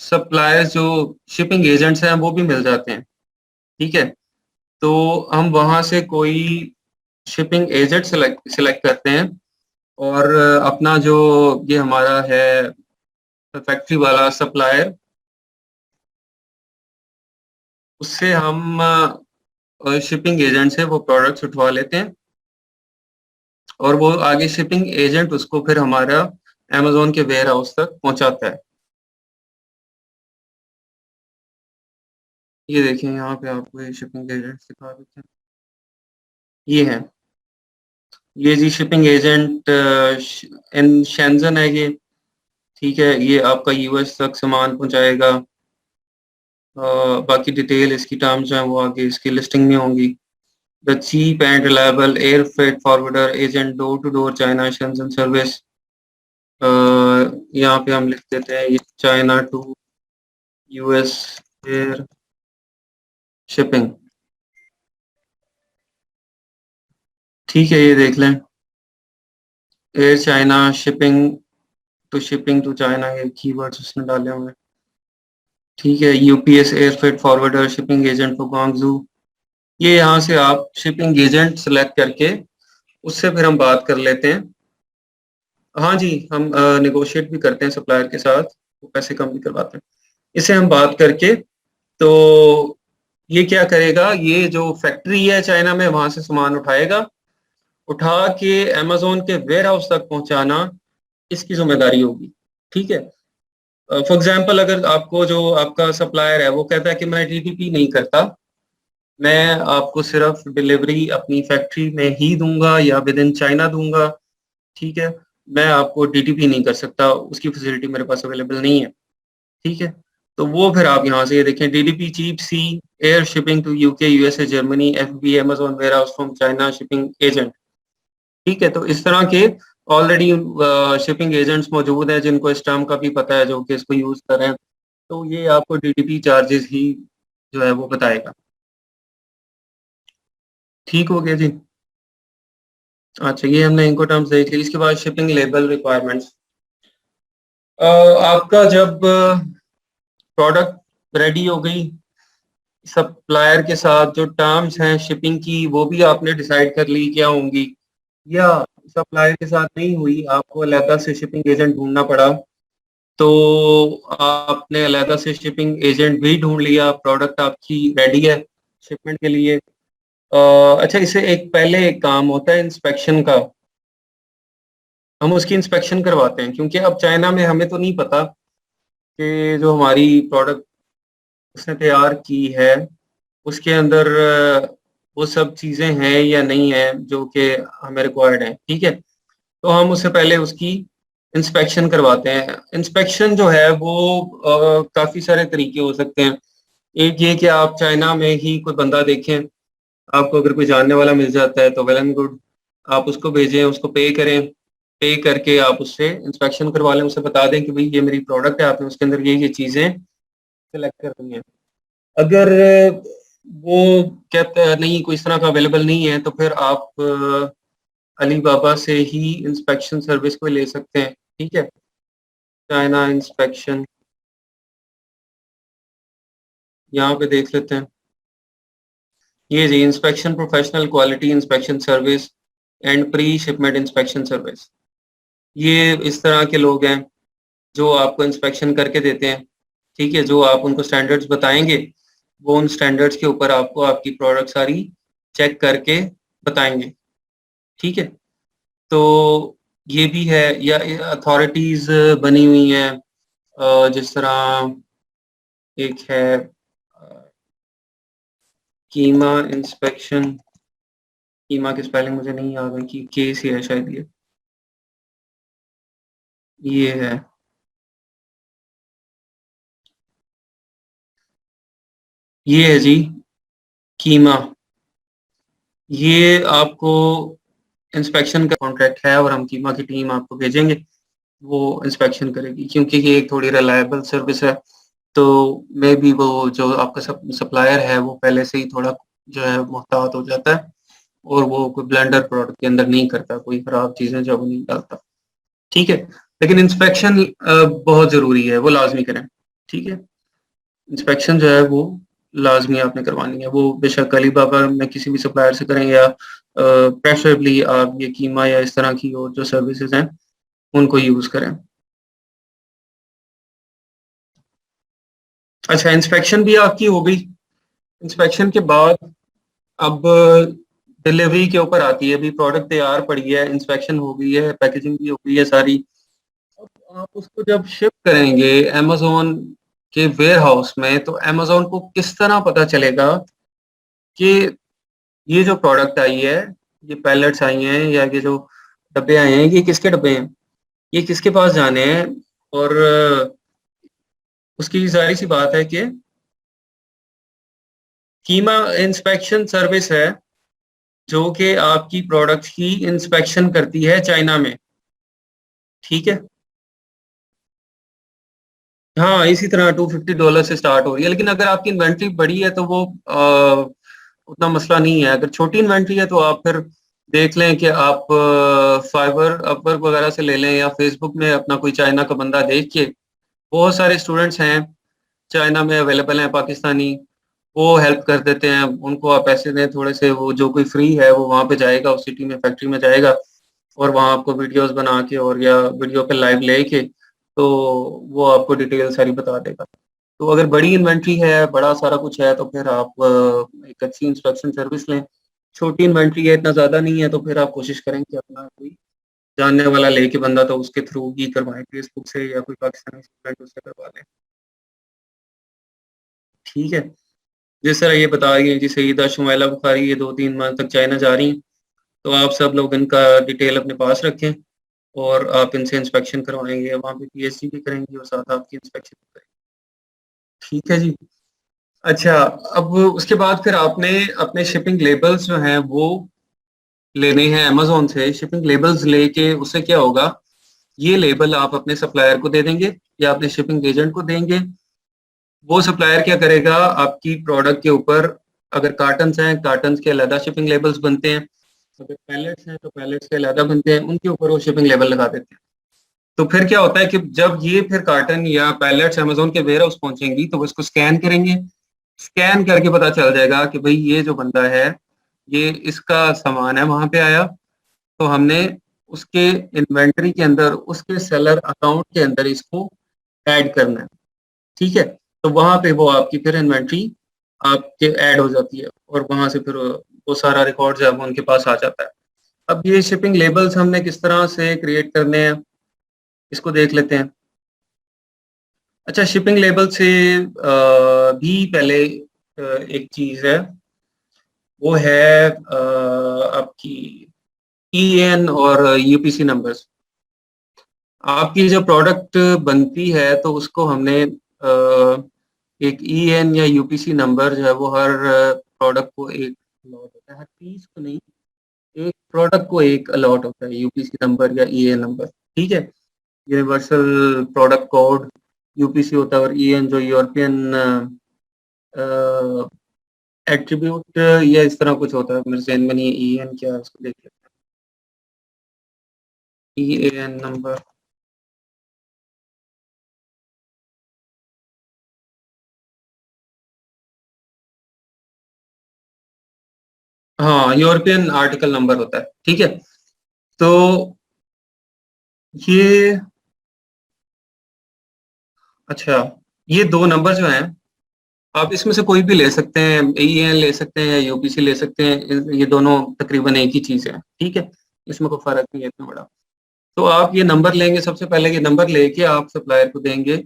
सप्लायर्स, जो शिपिंग एजेंट्स हैं, वो भी मिल जाते हैं, ठीक है। तो हम वहां से कोई शिपिंग एजेंट सिलेक्ट करते हैं, और अपना जो ये हमारा है फैक्ट्री वाला सप्लायर, उससे हम शिपिंग एजेंट से वो प्रोडक्ट्स उठवा लेते हैं, और वो आगे शिपिंग एजेंट उसको फिर हमारा अमेजोन के वेयर हाउस तक पहुंचाता है। ये देखें यहाँ पे आपको ये शिपिंग एजेंट दिखा देते हैं, ये है, ये जी शिपिंग एजेंट इन शेंजन है ये, ठीक है। ये आपका यूएस तक सामान पहुंचाएगा। बाकी डिटेल इसकी टर्म्स हैं वो आगे इसकी लिस्टिंग में होंगी। The cheap and reliable air freight forwarder agent, door to door China Shenzhen service. यहाँ पे हम लिख देते हैं ये China to US air shipping, ठीक है। ये देख लें, air China shipping to China, ये कीवर्ड्स उसने डाले हुए हैं, ठीक है। UPS air freight forwarder shipping agent for Guangzhou, ये यहाँ से आप शिपिंग एजेंट सेलेक्ट करके उससे फिर हम बात कर लेते हैं। हाँ जी, हम निगोशिएट भी करते हैं सप्लायर के साथ, वो पैसे कम भी करवाते हैं। इसे हम बात करके, तो ये क्या करेगा, ये जो फैक्ट्री है चाइना में वहां से सामान उठाएगा, उठा के अमेजोन के वेयर हाउस तक पहुंचाना इसकी जिम्मेदारी होगी। ठीक है। फॉर एग्जाम्पल, अगर आपको जो आपका सप्लायर है वो कहता है कि मैं डीटीपी नहीं करता, मैं आपको सिर्फ डिलीवरी अपनी फैक्ट्री में ही दूंगा या विद इन चाइना दूंगा, ठीक है, मैं आपको डीटीपी नहीं कर सकता, उसकी फैसिलिटी मेरे पास अवेलेबल नहीं है। ठीक है। तो वो फिर आप यहाँ से ये देखें, DDP cheap sea air shipping to UK USA Germany FB Amazon warehouse from China shipping agent. ठीक है। तो इस तरह के ऑलरेडी शिपिंग एजेंट्स मौजूद हैं जिनको इस टर्म का भी पता है, जो कि इसको यूज कर रहे हैं। तो ये आपको डीडीपी चार्जेस ही जो है वो बताएगा। ठीक हो गया जी। अच्छा, ये हमने इनको टर्म्स देख ली। इसके बाद शिपिंग लेबल रिक्वायरमेंट्स। आपका जब प्रोडक्ट रेडी हो गई, सप्लायर के साथ जो टर्म्स हैं शिपिंग की वो भी आपने डिसाइड कर ली क्या होंगी, या सप्लायर के साथ नहीं हुई, आपको अलग से शिपिंग एजेंट ढूंढना पड़ा, तो आपने अलग से शिपिंग एजेंट भी ढूंढ लिया, प्रोडक्ट आपकी रेडी है शिपमेंट के लिए। अच्छा, इसे एक पहले एक काम होता है इंस्पेक्शन का, हम उसकी इंस्पेक्शन करवाते हैं, क्योंकि अब चाइना में हमें तो नहीं पता कि जो हमारी प्रोडक्ट उसने तैयार की है उसके अंदर वो सब चीज़ें हैं या नहीं है जो कि हमें रिक्वायर्ड है। ठीक है। तो हम उससे पहले उसकी इंस्पेक्शन करवाते हैं। इंस्पेक्शन जो है वो काफ़ी सारे तरीके हो सकते हैं। एक ये कि आप चाइना में ही कोई बंदा देखें, आपको अगर कोई जानने वाला मिल जाता है तो वेल एंड गुड, आप उसको भेजें, उसको पे करें, पे करके आप उससे इंस्पेक्शन करवा लें, उसे बता दें कि भाई ये मेरी प्रोडक्ट है, आपने उसके अंदर ये चीज़ें सेलेक्ट करनी है। अगर वो कहते हैं नहीं, कोई इस तरह का अवेलेबल नहीं है, तो फिर आप अली बाबा से ही इंस्पेक्शन सर्विस को ले सकते हैं। ठीक है। चाइना इंस्पेक्शन यहाँ पे देख लेते हैं। ये जी, inspection professional quality inspection service and pre shipment inspection service. ये इस तरह के लोग हैं जो आपको इंस्पेक्शन करके देते हैं। ठीक है। जो आप उनको स्टैंडर्ड्स बताएंगे, वो उन स्टैंडर्ड्स के ऊपर आपको आपकी प्रोडक्ट सारी चेक करके बताएंगे। ठीक है। तो ये भी है, या अथॉरिटीज बनी हुई हैं, जिस तरह एक है कीमा इंस्पेक्शन, कीमा की स्पेलिंग मुझे नहीं याद है, कि केस ही है शायद, ये है, ये है जी कीमा। ये आपको इंस्पेक्शन का कॉन्ट्रैक्ट है और हम कीमा की टीम आपको भेजेंगे, वो इंस्पेक्शन करेगी, क्योंकि ये एक थोड़ी रिलायबल सर्विस है। तो मे बी वो जो आपका सप्लायर है वो पहले से ही थोड़ा जो है मुहतात हो जाता है, और वो कोई ब्लेंडर प्रोडक्ट के अंदर नहीं करता, कोई खराब चीज़ें जो वो नहीं डालता। ठीक है। लेकिन इंस्पेक्शन बहुत ज़रूरी है, वो लाजमी करें। ठीक है। इंस्पेक्शन जो है वो लाजमी आपने करवानी है, वो बेशक अली बाबा में किसी भी सप्लायर से करें, या प्रेफरेबली आप ये कीमा या इस तरह की और जो सर्विसेज हैं उनको यूज़ करें। अच्छा, इंस्पेक्शन भी आपकी हो गई। इंस्पेक्शन के बाद अब डिलीवरी के ऊपर आती है। अभी प्रोडक्ट तैयार पड़ी है, इंस्पेक्शन हो गई है, पैकेजिंग भी हो गई है सारी। अब आप उसको जब शिप करेंगे अमेजोन के वेयर हाउस में, तो अमेजोन को किस तरह पता चलेगा कि ये जो प्रोडक्ट आई है, ये पैलेट्स आई हैं या ये जो डब्बे आए हैं, ये किसके डब्बे हैं, ये किसके पास जाने हैं। और उसकी जाहिर सी बात है कि कीमा इंस्पेक्शन सर्विस है जो कि आपकी प्रोडक्ट की इंस्पेक्शन करती है चाइना में। ठीक है। हाँ, इसी तरह $250 से स्टार्ट हो रही है, लेकिन अगर आपकी इन्वेंट्री बड़ी है तो वो उतना मसला नहीं है। अगर छोटी इन्वेंट्री है तो आप फिर देख लें कि आप फाइवर अपवर्क वगैरह से ले लें, या फेसबुक में अपना कोई चाइना का बंदा देख के, बहुत सारे स्टूडेंट्स हैं चाइना में अवेलेबल हैं पाकिस्तानी, वो हेल्प कर देते हैं। उनको आप पैसे दें थोड़े से, वो जो कोई फ्री है वो वहाँ पे जाएगा, उस सिटी में फैक्ट्री में जाएगा, और वहाँ आपको वीडियोस बना के और या वीडियो पे लाइव लेके, तो वो आपको डिटेल सारी बता देगा। तो अगर बड़ी इन्वेंट्री है, बड़ा सारा कुछ है, तो फिर आप एक अच्छी इंस्पेक्शन सर्विस लें। छोटी इन्वेंट्री है, इतना ज़्यादा नहीं है, तो फिर आप कोशिश करें कि अपना कोई जानने वाला लेके बंदा तो उसके थ्रू ही करवाएं, फेसबुक से या कोई पाकिस्तानी स्टूडेंट उससे करवा लें। ठीक है। जिस तरह ये बता रही है जी सईदा शुमैला बुखारी, ये 2-3 माह तक चाइना जा रही हैं, तो आप सब लोग इनका डिटेल अपने पास रखें और आप इनसे इंस्पेक्शन करवाएंगे, वहाँ पे पीएचडी भी करेंगी और साथ आपकी इंस्पेक्शन भी करेंगे। ठीक है जी। अच्छा, अब उसके बाद फिर आपने अपने शिपिंग लेबल्स जो हैं वो लेने हैं अमेजोन से। शिपिंग लेबल्स लेके उससे क्या होगा, ये लेबल आप अपने सप्लायर को दे देंगे या अपने शिपिंग एजेंट को देंगे। वो सप्लायर क्या करेगा, आपकी प्रोडक्ट के ऊपर अगर कार्टन्स हैं, कार्टन्स के अलग शिपिंग लेबल्स बनते हैं, अगर पैलेट्स हैं तो पैलेट्स के अलग बनते हैं, उनके ऊपर वो शिपिंग लेबल लगा देते हैं। तो फिर क्या होता है कि जब ये फिर कार्टन या पैलेट्स अमेजोन के वेयर हाउस पहुंचेंगी तो वो इसको स्कैन करेंगे। स्कैन करके पता चल जाएगा कि भाई ये जो बंदा है, ये इसका सामान है वहां पे आया, तो हमने उसके इन्वेंटरी के अंदर, उसके सेलर अकाउंट के अंदर इसको ऐड करना है। ठीक है। तो वहां पे वो आपकी फिर इन्वेंट्री आपके ऐड हो जाती है और वहां से फिर वो सारा रिकॉर्ड जो है वो उनके पास आ जाता है। अब ये शिपिंग लेबल्स हमने किस तरह से क्रिएट करने हैं, इसको देख लेते हैं। अच्छा, शिपिंग लेबल से भी पहले एक चीज है, वो है आपकी ईएन और यूपीसी नंबर्स। आपकी जो प्रोडक्ट बनती है तो उसको हमने एक ईएन या यूपीसी नंबर जो है वो हर प्रोडक्ट को एक अलॉट होता है, हर पीस को नहीं, एक प्रोडक्ट को एक अलॉट होता है यूपीसी नंबर या ईएन नंबर। ठीक है। यूनिवर्सल प्रोडक्ट कोड यूपीसी होता है, और ईएन जो यूरोपियन एट्रीब्यूट या इस तरह कुछ होता है, मेरे ज़हन में नहीं है ईएन क्या है, उसको देख लेते हैं। ईएन नंबर, हाँ, यूरोपियन आर्टिकल नंबर होता है। ठीक है। तो ये, अच्छा, ये दो नंबर जो हैं, आप इसमें से कोई भी ले सकते हैं, ईएन ले सकते हैं, यूपीसी ले सकते हैं, ये दोनों तकरीबन एक ही चीज़ है। ठीक है। इसमें कोई फर्क नहीं है इतना बड़ा। तो आप ये नंबर लेंगे, सबसे पहले ये नंबर लेके आप सप्लायर को देंगे,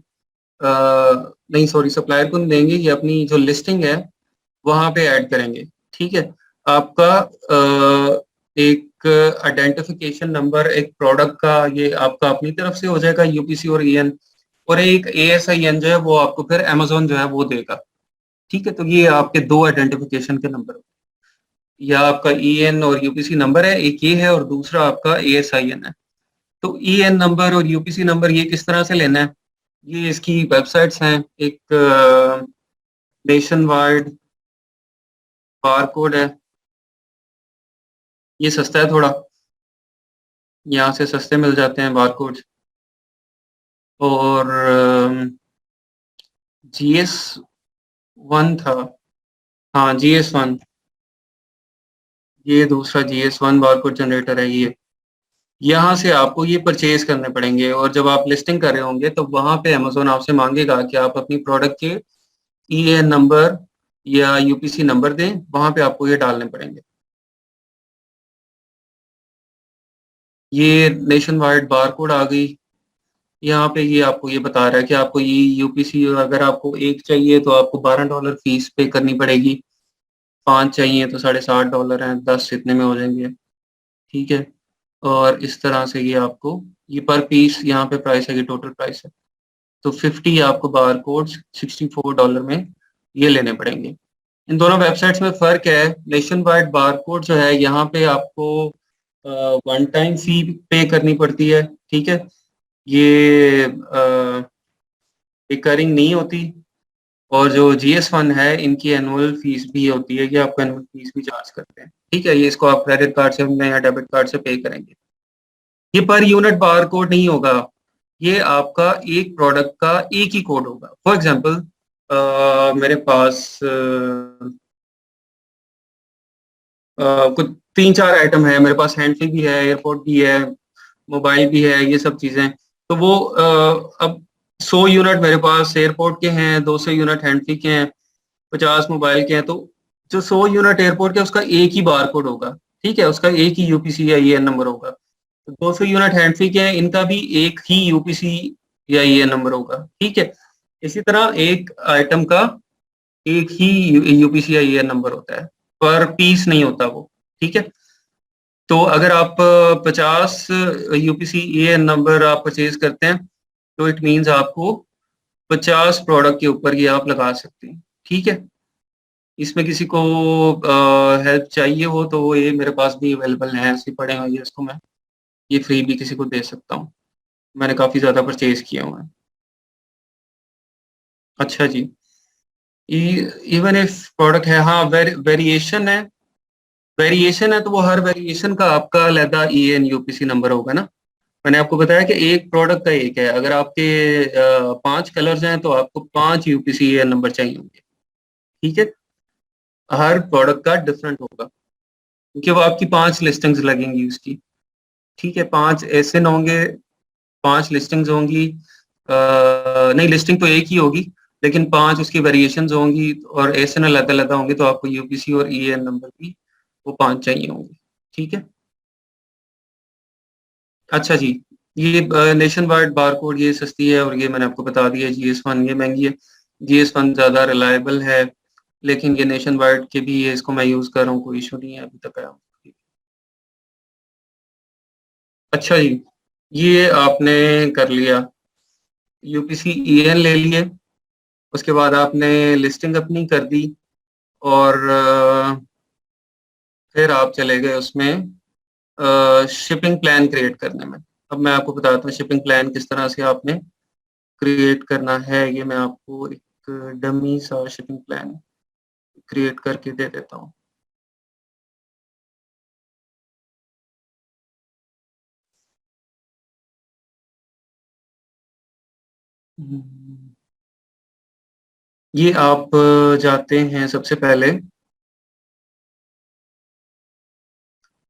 नहीं सॉरी, सप्लायर को नहीं देंगे, ये अपनी जो लिस्टिंग है वहां पे ऐड करेंगे। ठीक है। आपका एक आइडेंटिफिकेशन नंबर एक प्रोडक्ट का, ये आपका अपनी तरफ से हो जाएगा यूपीसी और ईएन, और एक एएसआईएन जो है वो आपको फिर अमेजोन जो है वो देगा। ठीक है। तो ये आपके दो आइडेंटिफिकेशन के नंबर, या आपका ईएन और यूपीसी नंबर है, एक ये है और दूसरा आपका एएसआईएन है। तो ईएन नंबर और यूपीसी नंबर ये किस तरह से लेना है, ये इसकी वेबसाइट्स हैं। एक नेशन वाइड बार कोड है, ये सस्ता है थोड़ा, यहाँ से सस्ते मिल जाते हैं बार कोड। और GS1 था, हाँ GS1, ये दूसरा GS1 बार कोड जनरेटर है। ये यहाँ से आपको ये परचेज करने पड़ेंगे, और जब आप लिस्टिंग कर रहे होंगे तो वहाँ पे अमेजोन आपसे मांगेगा कि आप अपनी प्रोडक्ट के ईएन नंबर या यूपीसी नंबर दें, वहाँ पे आपको ये डालने पड़ेंगे। ये नेशन वाइड बार कोड आ गई। यहाँ पे ये आपको ये बता रहा है कि आपको ये यूपीसी अगर आपको एक चाहिए तो आपको $12 फीस पे करनी पड़ेगी, 5 चाहिए तो $60.5 हैं, 10 इतने में हो जाएंगे। ठीक है। और इस तरह से ये आपको, ये पर पीस यहाँ पे प्राइस है, ये टोटल प्राइस है। तो 50 आपको बार कोड $64 में ये लेने पड़ेंगे। इन दोनों वेबसाइट्स में फ़र्क है। नेशन वाइड बार कोड जो है, यहाँ पे आपको वन टाइम फी पे करनी पड़ती है। ठीक है। ये रिकरिंग नहीं होती। और जो GS1 है, इनकी एनुअल फीस भी होती है, कि आपको एनुअल फीस भी चार्ज करते हैं। ठीक है। ये इसको आप क्रेडिट कार्ड से या डेबिट कार्ड से पे करेंगे। ये पर यूनिट बार कोड नहीं होगा, ये आपका एक प्रोडक्ट का एक ही कोड होगा। फॉर एग्जांपल मेरे पास कुछ 3-4 आइटम है मेरे पास, हैंड फ्री भी है, एयरपोर्ट भी है, मोबाइल भी है, ये सब चीज़ें। तो वो अब 100 यूनिट मेरे पास एयरपोर्ट के हैं, 200 यूनिट हैंडफ्री के हैं, 50 मोबाइल के हैं, तो जो 100 यूनिट एयरपोर्ट के उसका एक ही बार कोड होगा, ठीक है, उसका एक ही यूपीसी या ईएन नंबर होगा। तो 200 यूनिट हैंडफ्री के हैं, इनका भी एक ही यूपीसी या ईएन नंबर होगा, ठीक है। इसी तरह एक आइटम का एक ही यूपीसी या ईएन नंबर होता है, पर पीस नहीं होता वो, ठीक है। तो अगर आप 50 यूपीसी ईएन नंबर आप परचेज करते हैं तो इट मीन्स आपको 50 प्रोडक्ट के ऊपर ये आप लगा सकते हैं, ठीक है। इसमें किसी को हेल्प चाहिए हो तो ये मेरे पास भी अवेलेबल है, ऐसे पड़े हुए हैं, इसको मैं ये फ्री भी किसी को दे सकता हूँ, मैंने काफ़ी ज़्यादा परचेज किए हुए हैं। अच्छा जी, इवन इफ प्रोडक्ट है, हाँ वेरिएशन है, वेरिएशन है तो वो हर वेरिएशन का आपका अलग ईएन यूपीसी नंबर होगा ना। मैंने आपको बताया कि एक प्रोडक्ट का एक है, अगर आपके 5 कलर्स हैं तो आपको 5 यूपीसी ईएन नंबर चाहिए होंगे, ठीक है। हर प्रोडक्ट का डिफरेंट होगा क्योंकि वो आपकी 5 लिस्टिंग्स लगेंगी उसकी, ठीक है। 5 एसएन होंगे, 5 लिस्टिंग्स होंगी, नहीं लिस्टिंग तो एक ही होगी लेकिन 5 उसकी वेरिएशंस होंगी और एसएन अलग अलग होंगे, तो आपको यूपीसी और ईएन नंबर भी वो 5 चाहिए होंगे, ठीक है। अच्छा जी, ये नेशन वाइड बारकोड ये सस्ती है और ये मैंने आपको बता दिया, GS1 ये महंगी है, GS1 ज़्यादा रिलायबल है, लेकिन ये नेशन वाइड के भी है, इसको मैं यूज़ कर रहा हूँ, कोई इशू नहीं है अभी तक आया। अच्छा जी, ये आपने कर लिया, यूपीसी ईएन ले लिए, उसके बाद आपने लिस्टिंग अपनी कर दी और फिर आप चले गए उसमें शिपिंग प्लान क्रिएट करने में। अब मैं आपको बताता हूँ शिपिंग प्लान किस तरह से आपने क्रिएट करना है, ये मैं आपको एक डमी सा शिपिंग प्लान क्रिएट करके दे देता हूँ। ये आप जाते हैं सबसे पहले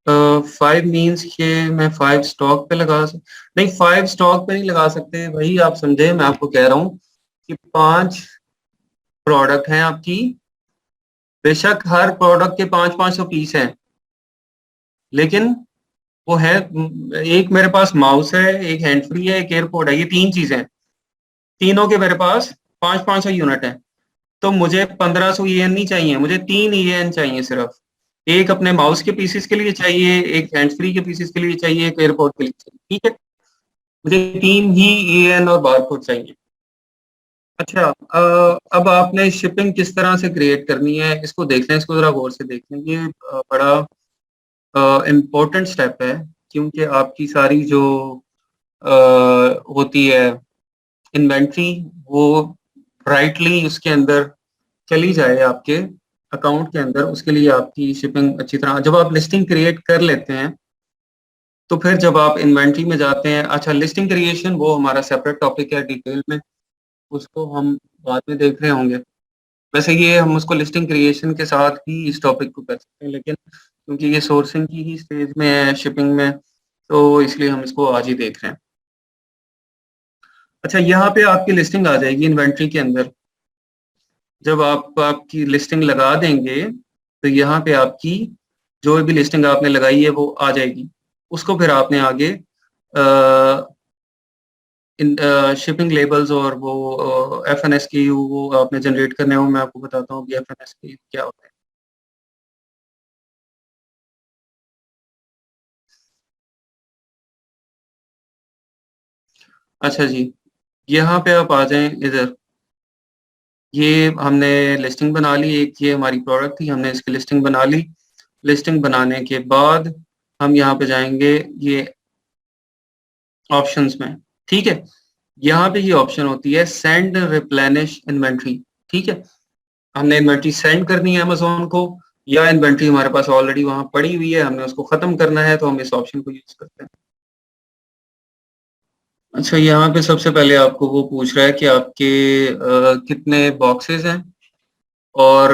5 मीन्स के मैं 5 स्टॉक पे नहीं 5 स्टॉक पे नहीं लगा सकते, वही आप समझे, मैं आपको कह रहा हूँ कि 5 प्रोडक्ट हैं आपकी, बेशक हर प्रोडक्ट के 500-500 पीस हैं, लेकिन वो है, एक मेरे पास माउस है, एक हैंड फ्री है, एक एयरपोर्ट है, ये 3 चीजें हैं, तीनों के मेरे पास 500-500 यूनिट है। तो मुझे 1500 ईएन नहीं चाहिए, मुझे 3 ईएन चाहिए सिर्फ, एक अपने माउस के पीसेस के लिए चाहिए, एक हैंड फ्री के पीसेस के लिए चाहिए, एक एयरपोर्ट के लिए चाहिए, ठीक है। मुझे 3 ही ईएन और बारकोड चाहिए। अच्छा, अब आपने शिपिंग किस तरह से क्रिएट करनी है इसको देख लें, इसको जरा गौर से देख लें, ये बड़ा इम्पोर्टेंट स्टेप है, क्योंकि आपकी सारी जो होती है इन्वेंट्री, वो राइटली उसके अंदर चली जाए आपके अकाउंट के अंदर, उसके लिए आपकी शिपिंग अच्छी तरह, जब आप लिस्टिंग क्रिएट कर लेते हैं तो फिर जब आप इन्वेंट्री में जाते हैं, अच्छा लिस्टिंग क्रिएशन वो हमारा सेपरेट टॉपिक है, डिटेल में उसको हम बाद में देख रहे होंगे। वैसे ये हम उसको लिस्टिंग क्रिएशन के साथ ही इस टॉपिक को कर सकते हैं, लेकिन क्योंकि ये सोर्सिंग की ही स्टेज में है शिपिंग में, तो इसलिए हम इसको आज ही देख रहे हैं। अच्छा, यहाँ पे आपकी लिस्टिंग आ जाएगी इन्वेंट्री के अंदर, जब आप आपकी लिस्टिंग लगा देंगे तो यहाँ पे आपकी जो भी लिस्टिंग आपने लगाई है वो आ जाएगी, उसको फिर आपने आगे इन शिपिंग लेबल्स और वो FNSKU वो आपने जनरेट करने हो, मैं आपको बताता हूँ कि FNSKU क्या होता है। अच्छा जी, यहाँ पे आप आ जाएं इधर, ये हमने लिस्टिंग बना ली, एक ये हमारी प्रोडक्ट थी, हमने इसकी लिस्टिंग बना ली। लिस्टिंग बनाने के बाद हम यहाँ पे जाएंगे ये ऑप्शंस में, ठीक है। यहाँ पे ये ऑप्शन होती है सेंड रिप्लेनिश इन्वेंट्री, ठीक है। हमने इन्वेंट्री सेंड करनी है अमेजोन को, या इन्वेंट्री हमारे पास ऑलरेडी वहां पड़ी हुई है, हमने उसको खत्म करना है, तो हम इस ऑप्शन को यूज करते हैं। अच्छा, यहाँ पे सबसे पहले आपको वो पूछ रहा है कि आपके कितने बॉक्सेस हैं और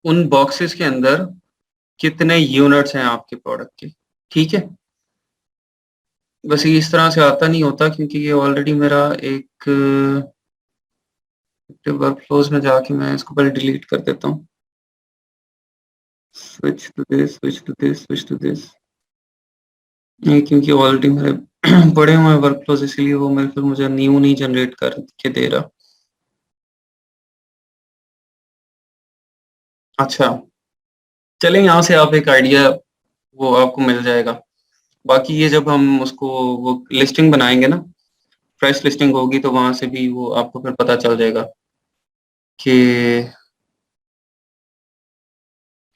उन बॉक्सेस के अंदर कितने यूनिट्स हैं आपके प्रोडक्ट के, ठीक है। बस ये इस तरह से आता नहीं होता, क्योंकि ये ऑलरेडी मेरा एक वर्क फ्लोज में जाके मैं इसको पहले डिलीट कर देता हूँ। Switch to this, switch to this, switch to this. ये क्योंकि ऑलरेडी मेरे पड़े हुए वर्क फ्लोज, इसीलिए वो मेरे फिर मुझे न्यू नहीं जनरेट करके दे रहा। अच्छा, चलें, यहाँ से आप एक आइडिया वो आपको मिल जाएगा। बाकी ये जब हम उसको वो लिस्टिंग बनाएंगे ना, फ्रेश लिस्टिंग होगी, तो वहां से भी वो आपको फिर पता चल जाएगा कि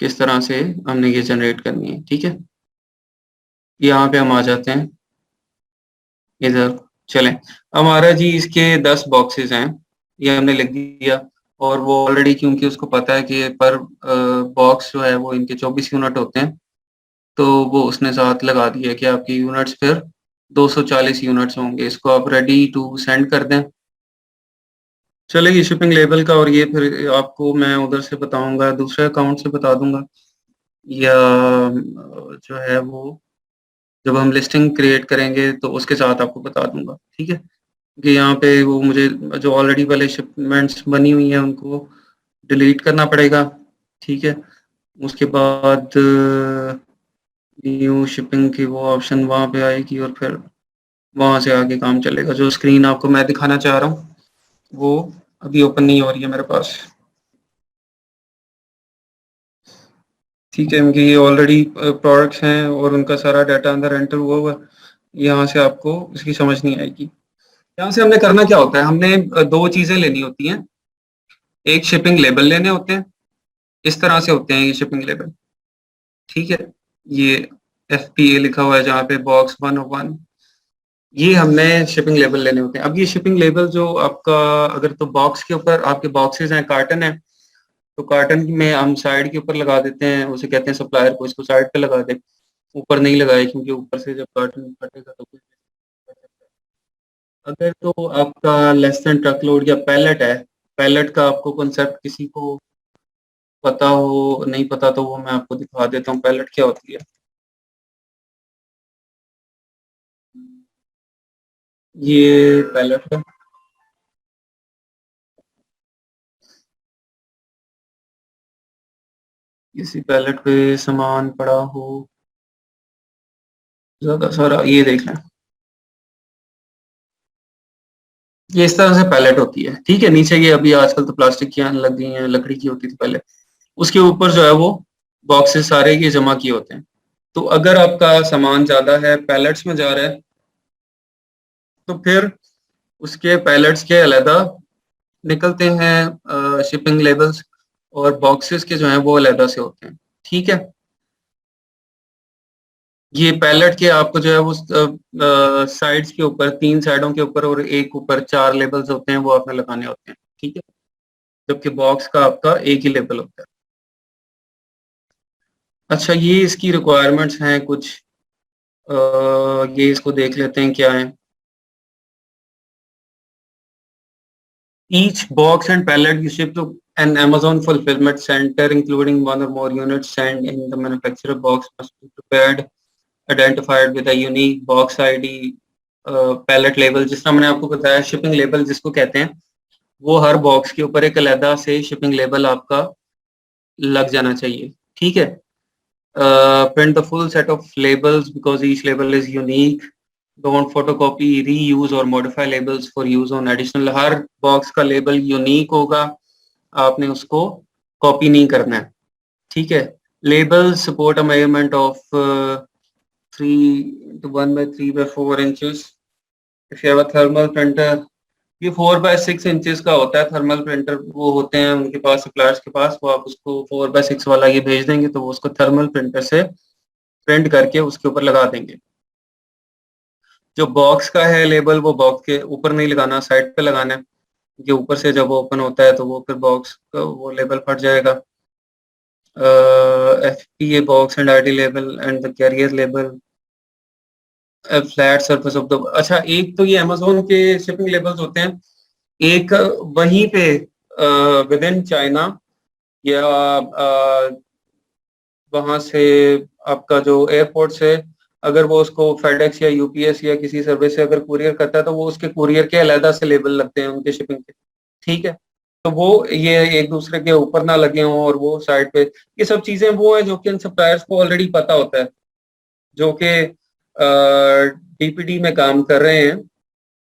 किस तरह से हमने ये जनरेट करनी है। ठीक है, यहाँ पे हम आ जाते हैं इधर। चलें, हमारा जी इसके 10 बॉक्सेस हैं, ये हमने लिख दिया। और वो ऑलरेडी, क्योंकि उसको पता है कि पर बॉक्स जो है वो इनके 24 यूनिट होते हैं, तो वो उसने साथ लगा दिया कि आपकी यूनिट्स फिर 240 यूनिट्स होंगे। इसको आप रेडी टू सेंड कर दें। चलेगी शिपिंग लेवल का, और ये फिर आपको मैं उधर से बताऊंगा, दूसरे अकाउंट से बता दूंगा, या जो है वो जब हम लिस्टिंग क्रिएट करेंगे तो उसके साथ आपको बता दूंगा। ठीक है, कि यहाँ पे वो मुझे जो ऑलरेडी वाले शिपमेंट्स बनी हुई हैं उनको डिलीट करना पड़ेगा। ठीक है, उसके बाद न्यू शिपिंग की वो ऑप्शन वहाँ पे आएगी, और फिर वहाँ से आगे काम चलेगा। जो स्क्रीन आपको मैं दिखाना चाह रहा हूँ वो अभी ओपन नहीं हो रही है मेरे पास। ठीक है, क्योंकि ये ऑलरेडी प्रोडक्ट्स हैं और उनका सारा डाटा अंदर एंटर हुआ हुआ है। यहाँ से आपको इसकी समझ नहीं आएगी। यहाँ से हमने करना क्या होता है, हमने दो चीज़ें लेनी होती हैं। एक शिपिंग लेबल लेने होते हैं, इस तरह से होते हैं ये शिपिंग लेबल। ठीक है, ये FPA लिखा हुआ है जहाँ पे बॉक्स 101, ये हमने शिपिंग लेबल लेने होते हैं। अब ये शिपिंग लेबल जो आपका, अगर तो बॉक्स के ऊपर आपके बॉक्सेस हैं, कार्टन है, तो कार्टन में हम साइड के ऊपर लगा देते हैं, उसे कहते हैं सप्लायर को इसको साइड पे लगा दे। ऊपर नहीं लगाए, क्योंकि ऊपर से जब कार्टन फटेगा तो कुछ। अगर तो आपका लेस देन ट्रक लोड या पैलेट है, पैलेट का आपको कॉन्सेप्ट किसी को पता हो नहीं पता, तो वो मैं आपको दिखा देता हूँ पैलेट क्या होती है। ये पैलेट है। किसी पैलेट पे सामान पड़ा हो ज्यादा सारा, ये देख लें, ये इस तरह से पैलेट होती है। ठीक है, नीचे ये अभी आजकल तो प्लास्टिक की आने लग गई हैं, लकड़ी की होती थी पहले। उसके ऊपर जो है वो बॉक्सेस सारे ये जमा किए होते हैं। तो अगर आपका सामान ज्यादा है, पैलेट्स में जा रहा है, तो फिर उसके पैलेट्स के अलहदा निकलते हैं शिपिंग लेबल्स, और बॉक्सेस के जो हैं वो अलहदा से होते हैं। ठीक है, ये पैलेट के आपको जो है वो साइड्स के ऊपर, 3 साइडों के ऊपर और एक ऊपर 4 लेबल्स होते हैं, वो आपने लगाने होते हैं। ठीक है, जबकि बॉक्स का आपका एक ही लेबल होता है। अच्छा, ये इसकी रिक्वायरमेंट्स हैं कुछ, ये इसको देख लेते हैं क्या है। Each box and pallet you ship to an Amazon fulfillment center, including one or more units sent in the manufacturer box, must be prepared, identified with a unique box ID, pallet label। जिस तरह मैंने आपको बताया, shipping label जिसको कहते हैं, वो हर box के ऊपर एक अलग से शिपिंग लेबल आपका लग जाना चाहिए। ठीक है, print the full set of labels because each label is unique. Don't photocopy, reuse or modify labels for use on additional। Her box का लेबल यूनिक होगा, आपने उसको कॉपी नहीं करना है। ठीक है, label support a measurement of 3 to 1 by 3 by 4 inches। If you have a thermal printer, ये 4 by 6 इंचेस का होता है थर्मल प्रिंटर, वो होते हैं उनके पास, सप्लायर्स के पास। वो आप उसको 4 by 6 वाला ये भेज देंगे, तो वो उसको थर्मल प्रिंटर से प्रिंट करके उसके ऊपर लगा देंगे। जो बॉक्स का है लेबल, वो बॉक्स के ऊपर नहीं लगाना, साइड पे लगाना है, क्योंकि ऊपर से जब ओपन होता है तो वो फिर बॉक्स का वो लेबल फट जाएगा। FPA box and ID label and the carrier label, flat surface of the. अच्छा, एक तो ये अमेजोन के शिपिंग लेबल्स होते हैं, एक वहीं पे विद इन चाइना, या वहां से आपका जो एयरपोर्ट से अगर वो उसको फेडेक्स या यूपीएस या किसी सर्विस से अगर कुरियर करता है तो वो उसके कुरियर के अलहदा से लेबल लगते हैं उनके शिपिंग के, ठीक है। तो वो ये एक दूसरे के ऊपर ना लगे हों और वो साइड पे, ये सब चीजें वो है जो कि इन सप्लायर्स को ऑलरेडी पता होता है, जो कि डीपीडी में काम कर रहे हैं,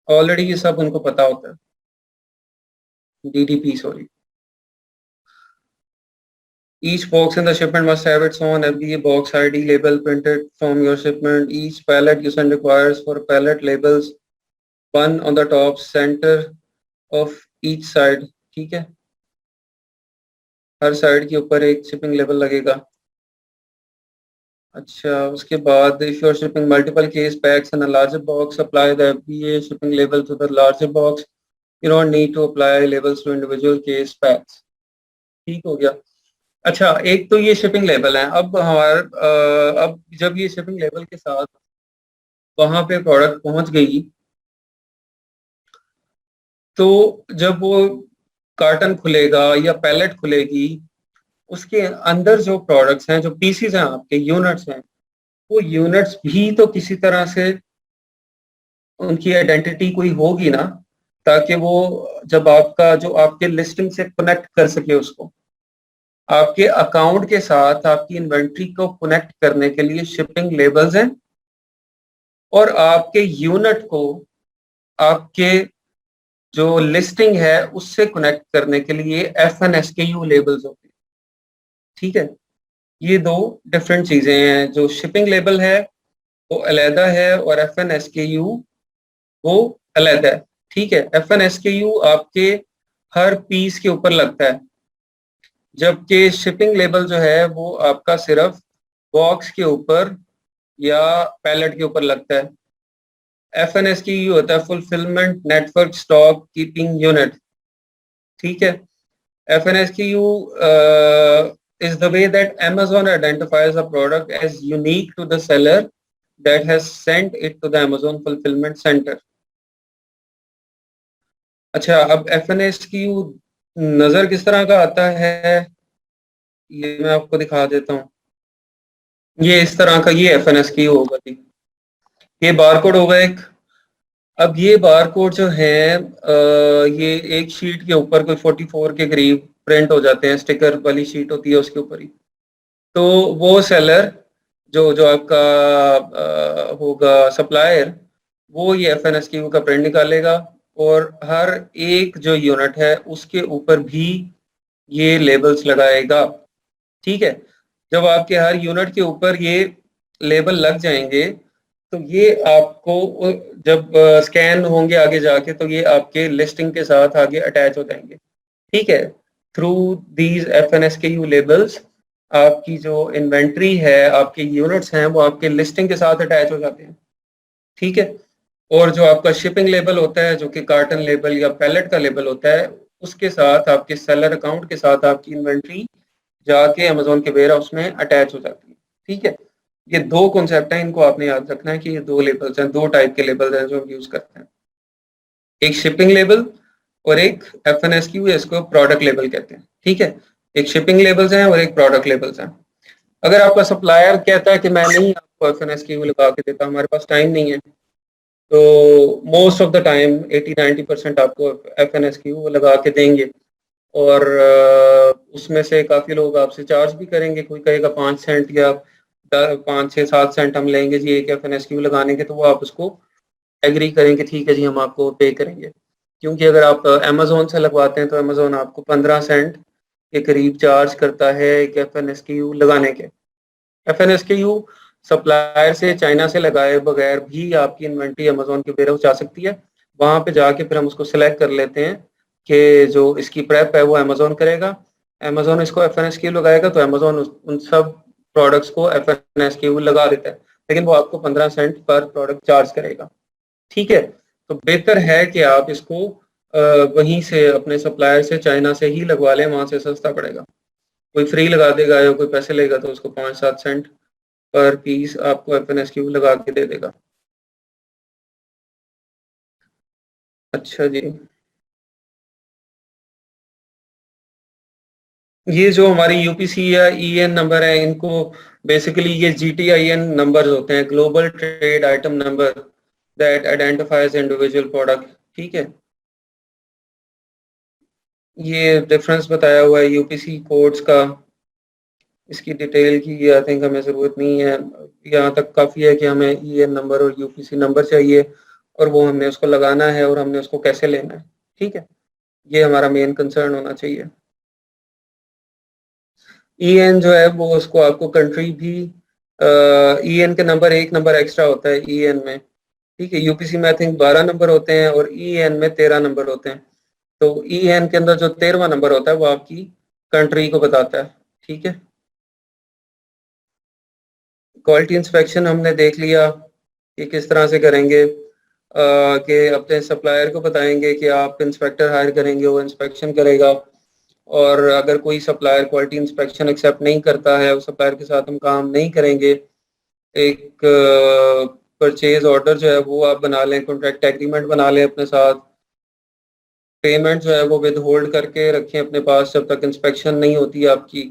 ऑलरेडी ये सब उनको पता होता है, DDP sorry. Each box in the shipment must have its own FBA box ID label printed from your shipment. Each pallet you send requires for pallet labels, one on the top center of each side. ठीक है, हर side के ऊपर एक shipping label लगेगा। अच्छा, उसके बाद if you are shipping multiple case packs in a larger box, apply the FBA shipping label to the larger box. You don't need to apply labels to individual case packs. ठीक हो गया। अच्छा, एक तो ये शिपिंग लेबल है। अब अब जब ये शिपिंग लेबल के साथ वहां पे प्रोडक्ट पहुंच गई, तो जब वो कार्टन खुलेगा या पैलेट खुलेगी, उसके अंदर जो प्रोडक्ट्स हैं, जो पीसीज हैं, आपके यूनिट्स हैं, वो यूनिट्स भी तो किसी तरह से उनकी आइडेंटिटी कोई होगी ना, ताकि वो जब आपका जो आपके लिस्टिंग से कनेक्ट कर सके उसको, आपके अकाउंट के साथ आपकी इन्वेंट्री को कनेक्ट करने के लिए शिपिंग लेबल्स हैं, और आपके यूनिट को आपके जो लिस्टिंग है उससे कनेक्ट करने के लिए FNSKU लेबल्स होते हैं। ठीक है, ये दो डिफरेंट चीजें हैं। जो शिपिंग लेबल है वो अलहदा है और FNSKU वो अलहदा है। ठीक है, FNSKU आपके हर पीस के ऊपर लगता है, जबकि शिपिंग लेबल जो है वो आपका सिर्फ बॉक्स के ऊपर या पैलेट के ऊपर लगता है। FNSKU होता है fulfilment network stock keeping unit. ठीक है, FNSKU is the way that Amazon identifies a product as unique to the seller that has sent it to the Amazon fulfillment center. अच्छा, अब FNSKU नजर किस तरह का आता है, ये मैं आपको दिखा देता हूँ। ये इस तरह का ये FNSKU होगा जी। ये बारकोड होगा एक। अब ये बारकोड जो है ये एक शीट के ऊपर कोई 44 के करीब प्रिंट हो जाते हैं, स्टिकर वाली शीट होती है उसके ऊपर ही। तो वो सेलर जो जो आपका होगा सप्लायर, वो ये FNSKU का प्रिंट निकालेगा और हर एक जो यूनिट है उसके ऊपर भी ये लेबल्स लगाएगा। ठीक है, जब आपके हर यूनिट के ऊपर ये लेबल लग जाएंगे तो ये आपको जब स्कैन होंगे आगे जाके तो ये आपके लिस्टिंग के साथ आगे अटैच हो जाएंगे। ठीक है, थ्रू दीज FNSKU लेबल्स आपकी जो इन्वेंट्री है, आपके यूनिट्स हैं, वो आपके लिस्टिंग के साथ अटैच हो जाते हैं। ठीक है, और जो आपका शिपिंग लेबल होता है, जो कि कार्टन लेबल या पैलेट का लेबल होता है, उसके साथ आपके सेलर अकाउंट के साथ आपकी इन्वेंट्री जाके अमेजोन के वेयर हाउस में अटैच हो जाती है। ठीक है, ये दो कॉन्सेप्ट हैं, इनको आपने याद रखना है कि ये दो लेबल्स हैं, दो टाइप के लेबल्स हैं जो हम यूज करते हैं, एक शिपिंग लेबल और एक FNSKU, इसको प्रोडक्ट लेबल कहते हैं। ठीक है, एक शिपिंग लेबल्स हैं और एक प्रोडक्ट लेबल्स हैं। अगर आपका सप्लायर कहता है कि मैं नहीं आपको FNSKU लगा के देता, हमारे पास टाइम नहीं है, तो मोस्ट ऑफ द टाइम 80-90% आपको FNSKU लगा के देंगे, और उसमें से काफ़ी लोग आपसे चार्ज भी करेंगे। कोई कहेगा 5 सेंट या 5-6-7 सेंट हम लेंगे जी एक FNSKU लगाने के, तो वो आप उसको एग्री करेंगे, ठीक है जी हम आपको पे करेंगे। क्योंकि अगर आप अमेजोन से लगवाते हैं तो अमेजोन आपको 15 सेंट के करीब चार्ज करता है एक FNSKU लगाने के। FNSKU सप्लायर से चाइना से लगाए बगैर भी आपकी इन्वेंट्री अमेजोन के वेयर हाउस जा सकती है। वहां पे जाके फिर हम उसको सिलेक्ट कर लेते हैं कि जो इसकी प्रेप है वो अमेजोन करेगा, अमेजोन इसको FNSKU लगाएगा, तो अमेजोन उन सब प्रोडक्ट्स को FNSKU लगा देता है, लेकिन वो आपको 15 सेंट पर प्रोडक्ट चार्ज करेगा। ठीक है, तो बेहतर है कि आप इसको वहीं से अपने सप्लायर से चाइना से ही लगवा लें, वहां से सस्ता पड़ेगा। कोई फ्री लगा देगा या कोई पैसे लेगा तो उसको 5-7 सेंट पर पीस आपको FNSKU लगा के दे देगा। अच्छा जी, ये जो हमारी यूपीसी या ईएन नंबर है, इनको बेसिकली ये जीटीआईएन नंबर्स होते हैं, global trade item number that identifies individual product. ठीक है, ये डिफरेंस बताया हुआ है यूपीसी कोड्स का। इसकी डिटेल की आई थिंक हमें ज़रूरत नहीं है, यहाँ तक काफ़ी है कि हमें ईएन नंबर और यूपीसी नंबर चाहिए और वो हमने उसको लगाना है और हमने उसको कैसे लेना है। ठीक है, ये हमारा मेन कंसर्न होना चाहिए। ईएन जो है वो उसको आपको कंट्री भी, ईएन के नंबर एक नंबर एक्स्ट्रा होता है ईएन में। ठीक है, यूपीसी में आई थिंक 12 नंबर होते हैं और ईएन में 13 नंबर होते हैं। तो ईएन के अंदर जो 13वां नंबर होता है वो आपकी कंट्री को बताता है। ठीक है, क्वालिटी इंस्पेक्शन हमने देख लिया कि किस तरह से करेंगे, कि अपने सप्लायर को बताएंगे कि आप इंस्पेक्टर हायर करेंगे, वो इंस्पेक्शन करेगा। और अगर कोई सप्लायर क्वालिटी इंस्पेक्शन एक्सेप्ट नहीं करता है, उस सप्लायर के साथ हम काम नहीं करेंगे। एक परचेज ऑर्डर जो है वो आप बना लें, कॉन्ट्रैक्ट एग्रीमेंट बना लें अपने साथ। पेमेंट जो है वो विद होल्ड करके रखें अपने पास जब तक इंस्पेक्शन नहीं होती आपकी।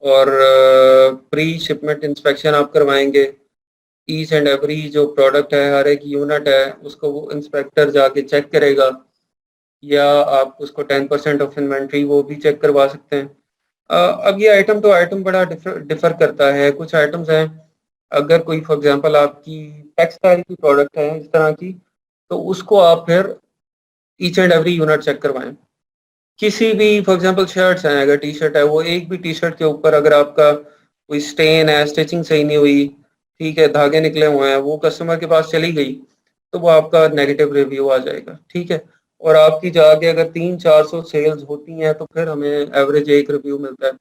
और प्री शिपमेंट इंस्पेक्शन आप करवाएंगे। ईच एंड एवरी जो प्रोडक्ट है, हर एक यूनिट है, उसको वो इंस्पेक्टर जाके चेक करेगा, या आप उसको 10% ऑफ इन्वेंट्री वो भी चेक करवा सकते हैं। अब ये आइटम टू आइटम बड़ा डिफर करता है। कुछ आइटम्स हैं, अगर कोई फॉर एग्जांपल आपकी टेक्सटाइल की प्रोडक्ट है इस तरह की, तो उसको आप फिर each and every unit check करवाएं। किसी भी फॉर एग्जांपल शर्ट्स हैं, अगर टी शर्ट है, वो एक भी टी शर्ट के ऊपर अगर आपका कोई स्टेन है, स्टिचिंग सही नहीं हुई, ठीक है, धागे निकले हुए हैं, वो कस्टमर के पास चली गई, तो वो आपका नेगेटिव रिव्यू आ जाएगा। ठीक है, और आपकी जाके अगर 300-400 सेल्स होती हैं तो फिर हमें एवरेज एक रिव्यू मिलता है।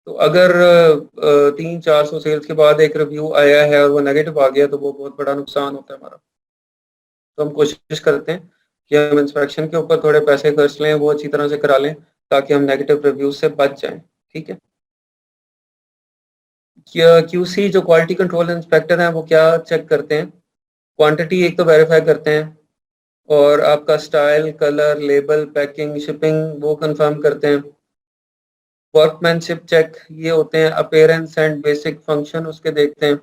तो अगर 300-400 सेल्स के बाद एक रिव्यू आया है और वो नेगेटिव आ गया, तो वो बहुत बड़ा नुकसान होता है हमारा। तो हम कोशिश करते हैं कि हम इंस्पेक्शन के ऊपर थोड़े पैसे खर्च लें, वो अच्छी तरह से करा लें, ताकि हम नेगेटिव रिव्यू से बच जाएं। ठीक है, क्यूसी जो क्वालिटी कंट्रोल इंस्पेक्टर हैं वो क्या चेक करते हैं? क्वांटिटी एक तो वेरीफाई करते हैं, और आपका style, colour, label, packing, shipping वो कंफर्म करते हैं। वर्कमैनशिप चेक ये होते हैं, अपीयरेंस एंड बेसिक फंक्शन उसके देखते हैं।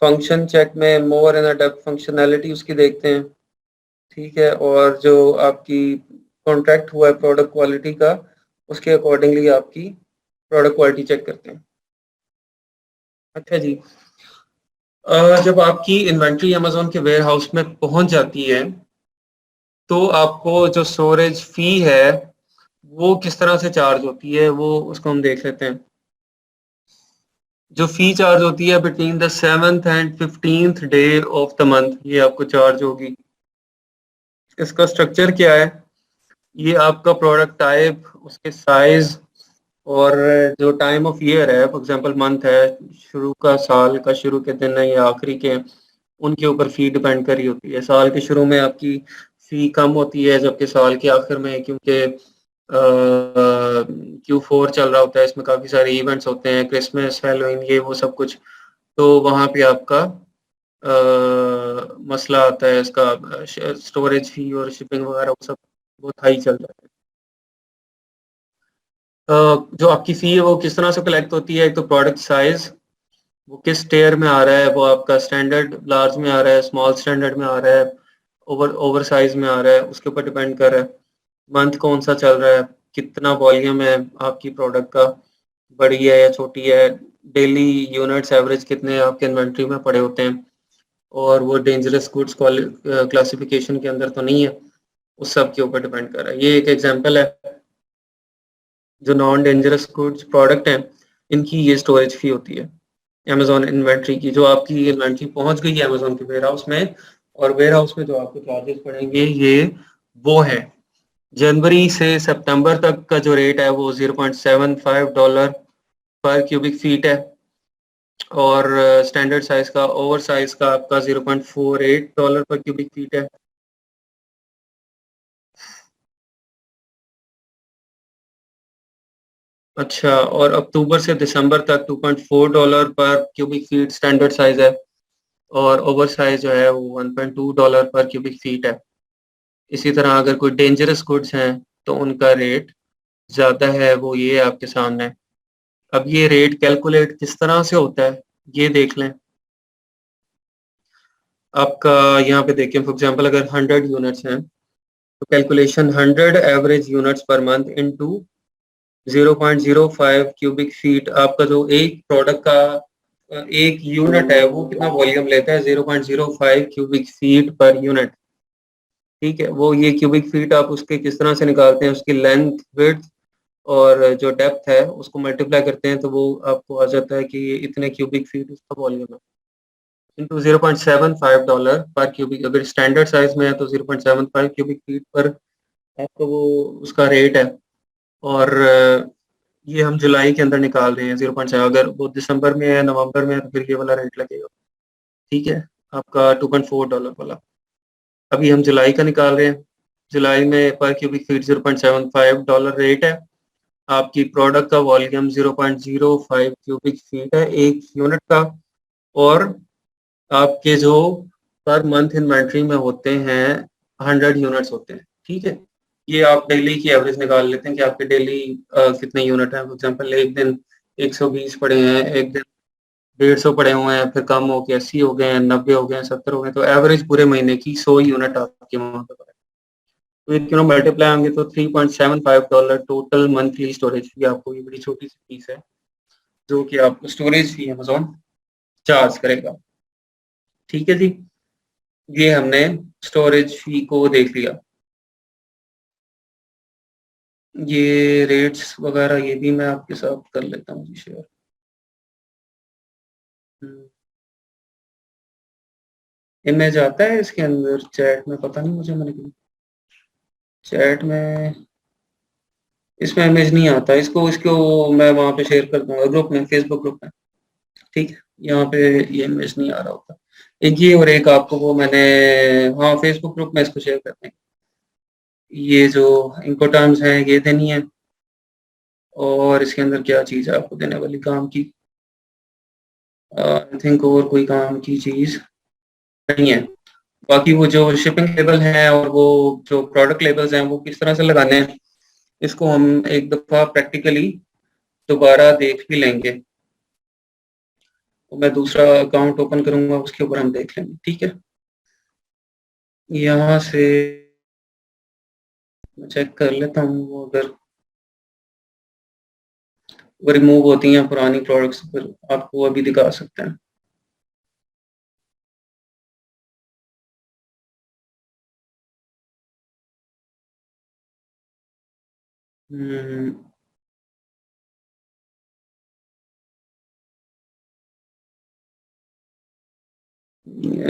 फंक्शन चेक में मोर एंड डेप्थ फंक्शनैलिटी उसकी देखते हैं। ठीक है, और जो आपकी कॉन्ट्रैक्ट हुआ है प्रोडक्ट क्वालिटी का, उसके अकॉर्डिंगली आपकी प्रोडक्ट क्वालिटी चेक करते हैं। अच्छा जी, जब आपकी इन्वेंट्री अमेजोन के वेयर हाउस में पहुंच जाती है, तो आपको जो स्टोरेज फी है वो किस तरह से चार्ज होती है, वो उसको हम देख लेते हैं। जो फी चार्ज होती है between the 7th and 15th day of the month, ये आपको चार्ज होगी। इसका स्ट्रक्चर क्या है? ये आपका प्रोडक्ट टाइप, उसके साइज, और जो टाइम ऑफ ईयर है, फॉर एग्जांपल मंथ है, शुरू का, साल का शुरू के दिन है या आखिरी के, उनके ऊपर फी डिपेंड कर रही होती है। साल के शुरू में आपकी फी कम होती है, जबकि साल के आखिर में, क्योंकि Q4 चल रहा होता है, इसमें काफ़ी सारे इवेंट्स होते हैं, क्रिसमस, हैलोवीन, ये वो सब कुछ, तो वहाँ पे आपका मसला आता है इसका, स्टोरेज फी और शिपिंग वगैरह वो सब बहुत हाई चल जाता है। जो आपकी फ़ी है वो किस तरह से कलेक्ट होती है? एक तो प्रोडक्ट साइज़, वो किस टेयर में आ रहा है, वो आपका स्टैंडर्ड लार्ज में आ रहा है, स्मॉल स्टैंडर्ड में आ रहा है, ओवर साइज में आ रहा है, उसके ऊपर डिपेंड कर रहा है। मंथ कौन सा चल रहा है, कितना वॉल्यूम है आपकी प्रोडक्ट का, बड़ी है या छोटी है, डेली यूनिट्स एवरेज कितने आपके इन्वेंट्री में पड़े होते हैं, और वो डेंजरस गुड्स क्लासिफिकेशन के अंदर तो नहीं है, उस सब के ऊपर डिपेंड कर रहा है। ये एक एग्जांपल है। जो नॉन डेंजरस गुड्स प्रोडक्ट हैं, इनकी ये स्टोरेज फी होती है अमेजोन इन्वेंट्री की। जो आपकी इन्वेंट्री पहुंच गई है अमेजोन के वेयर हाउस में, और वेयर हाउस में जो आपको चार्जेस पड़ेंगे, ये वो है। जनवरी से सितंबर तक का जो रेट है वो $0.75 पर क्यूबिक फीट है, और स्टैंडर्ड साइज का, ओवर साइज का आपका $0.48 पर क्यूबिक फीट है। अच्छा, और अक्टूबर से दिसंबर तक $2.4 पर क्यूबिक फीट स्टैंडर्ड साइज है, और ओवर साइज जो है वो $1.2 पर क्यूबिक फीट है। इसी तरह अगर कोई डेंजरस गुड्स हैं तो उनका रेट ज़्यादा है वो ये आपके सामने। अब ये रेट कैलकुलेट किस तरह से होता है ये देख लें। आपका यहाँ पे देखिए फॉर एग्जांपल अगर 100 यूनिट्स हैं तो calculation 100 average units per month into 0.05 cubic feet. आपका जो एक प्रोडक्ट का एक यूनिट है वो कितना वॉल्यूम लेता है 0.05 क्यूबिक फीट पर यूनिट। ठीक है, वो ये क्यूबिक फीट आप उसके किस तरह से निकालते हैं, उसकी लेंथ विड्थ और जो डेप्थ है उसको मल्टीप्लाई करते हैं तो वो आपको आ जाता है कि ये इतने क्यूबिक फीट उसका वॉल्यूम है इंटू $0.75 पर क्यूबिक। अगर स्टैंडर्ड साइज में है तो 0.75 क्यूबिक फीट पर आपका वो उसका रेट है। और ये हम जुलाई के अंदर निकाल रहे हैं 0.7। अगर वो दिसंबर में है नवंबर में है तो फिर ये वाला रेट लगेगा। ठीक है, आपका $2.4 वाला। अभी हम जुलाई का निकाल रहे हैं। जुलाई में पर क्यूबिक फीट $0.75 रेट है। आपकी प्रोडक्ट का वॉल्यूम 0.05 क्यूबिक फीट है एक यूनिट का। और आपके जो पर मंथ इन्वेंट्री में होते हैं 100 यूनिट्स होते हैं। ठीक है, ये आप डेली की एवरेज निकाल लेते हैं कि आपके डेली कितने यूनिट हैं। फॉर एग्जांपल एक दिन 120 पड़े हैं, एक दिन 150 पड़े हुए हैं, फिर कम हो के 80 हो गए हैं, 90 हो गए हैं, 70 हो गए, तो एवरेज पूरे महीने की 100 यूनिट आपके वहाँ पे पड़े। तो ये मल्टीप्लाई होंगे तो $3.75 टोटल मंथली स्टोरेज फी आपको, ये बड़ी छोटी सी फीस है जो कि आपको स्टोरेज फी अमेज़न चार्ज करेगा। ठीक है जी, ये हमने स्टोरेज फी को देख लिया। ये रेट्स वगैरह ये भी मैं आपके साथ कर लेता हूँ जी शेयर। इमेज आता है इसके अंदर चैट में, पता नहीं मुझे, मैंने कहीं चैट में इसमें इमेज नहीं आता। इसको मैं वहाँ पे शेयर कर दूंगा ग्रुप में, फेसबुक ग्रुप में। ठीक है, यहाँ पे ये इमेज नहीं आ रहा होता। एक ये और एक आपको वो मैंने, हाँ फेसबुक ग्रुप में इसको शेयर कर देंगे। ये जो इनको टर्म्स हैं ये देनी है और इसके अंदर क्या चीज़ है आपको देने वाली काम की, आई थिंक और कोई काम की चीज़ नहीं है। बाकी वो जो शिपिंग लेबल हैं और वो जो प्रोडक्ट लेबल्स हैं वो किस तरह से लगाने हैं इसको हम एक दफ़ा प्रैक्टिकली दोबारा देख भी लेंगे। तो मैं दूसरा अकाउंट ओपन करूंगा, उसके ऊपर हम देख लेंगे। ठीक है, यहाँ से मैं चेक कर लेता हूँ वो अगर वो रिमूव होती हैं पुरानी प्रोडक्ट्स फिर आपको अभी दिखा सकते हैं।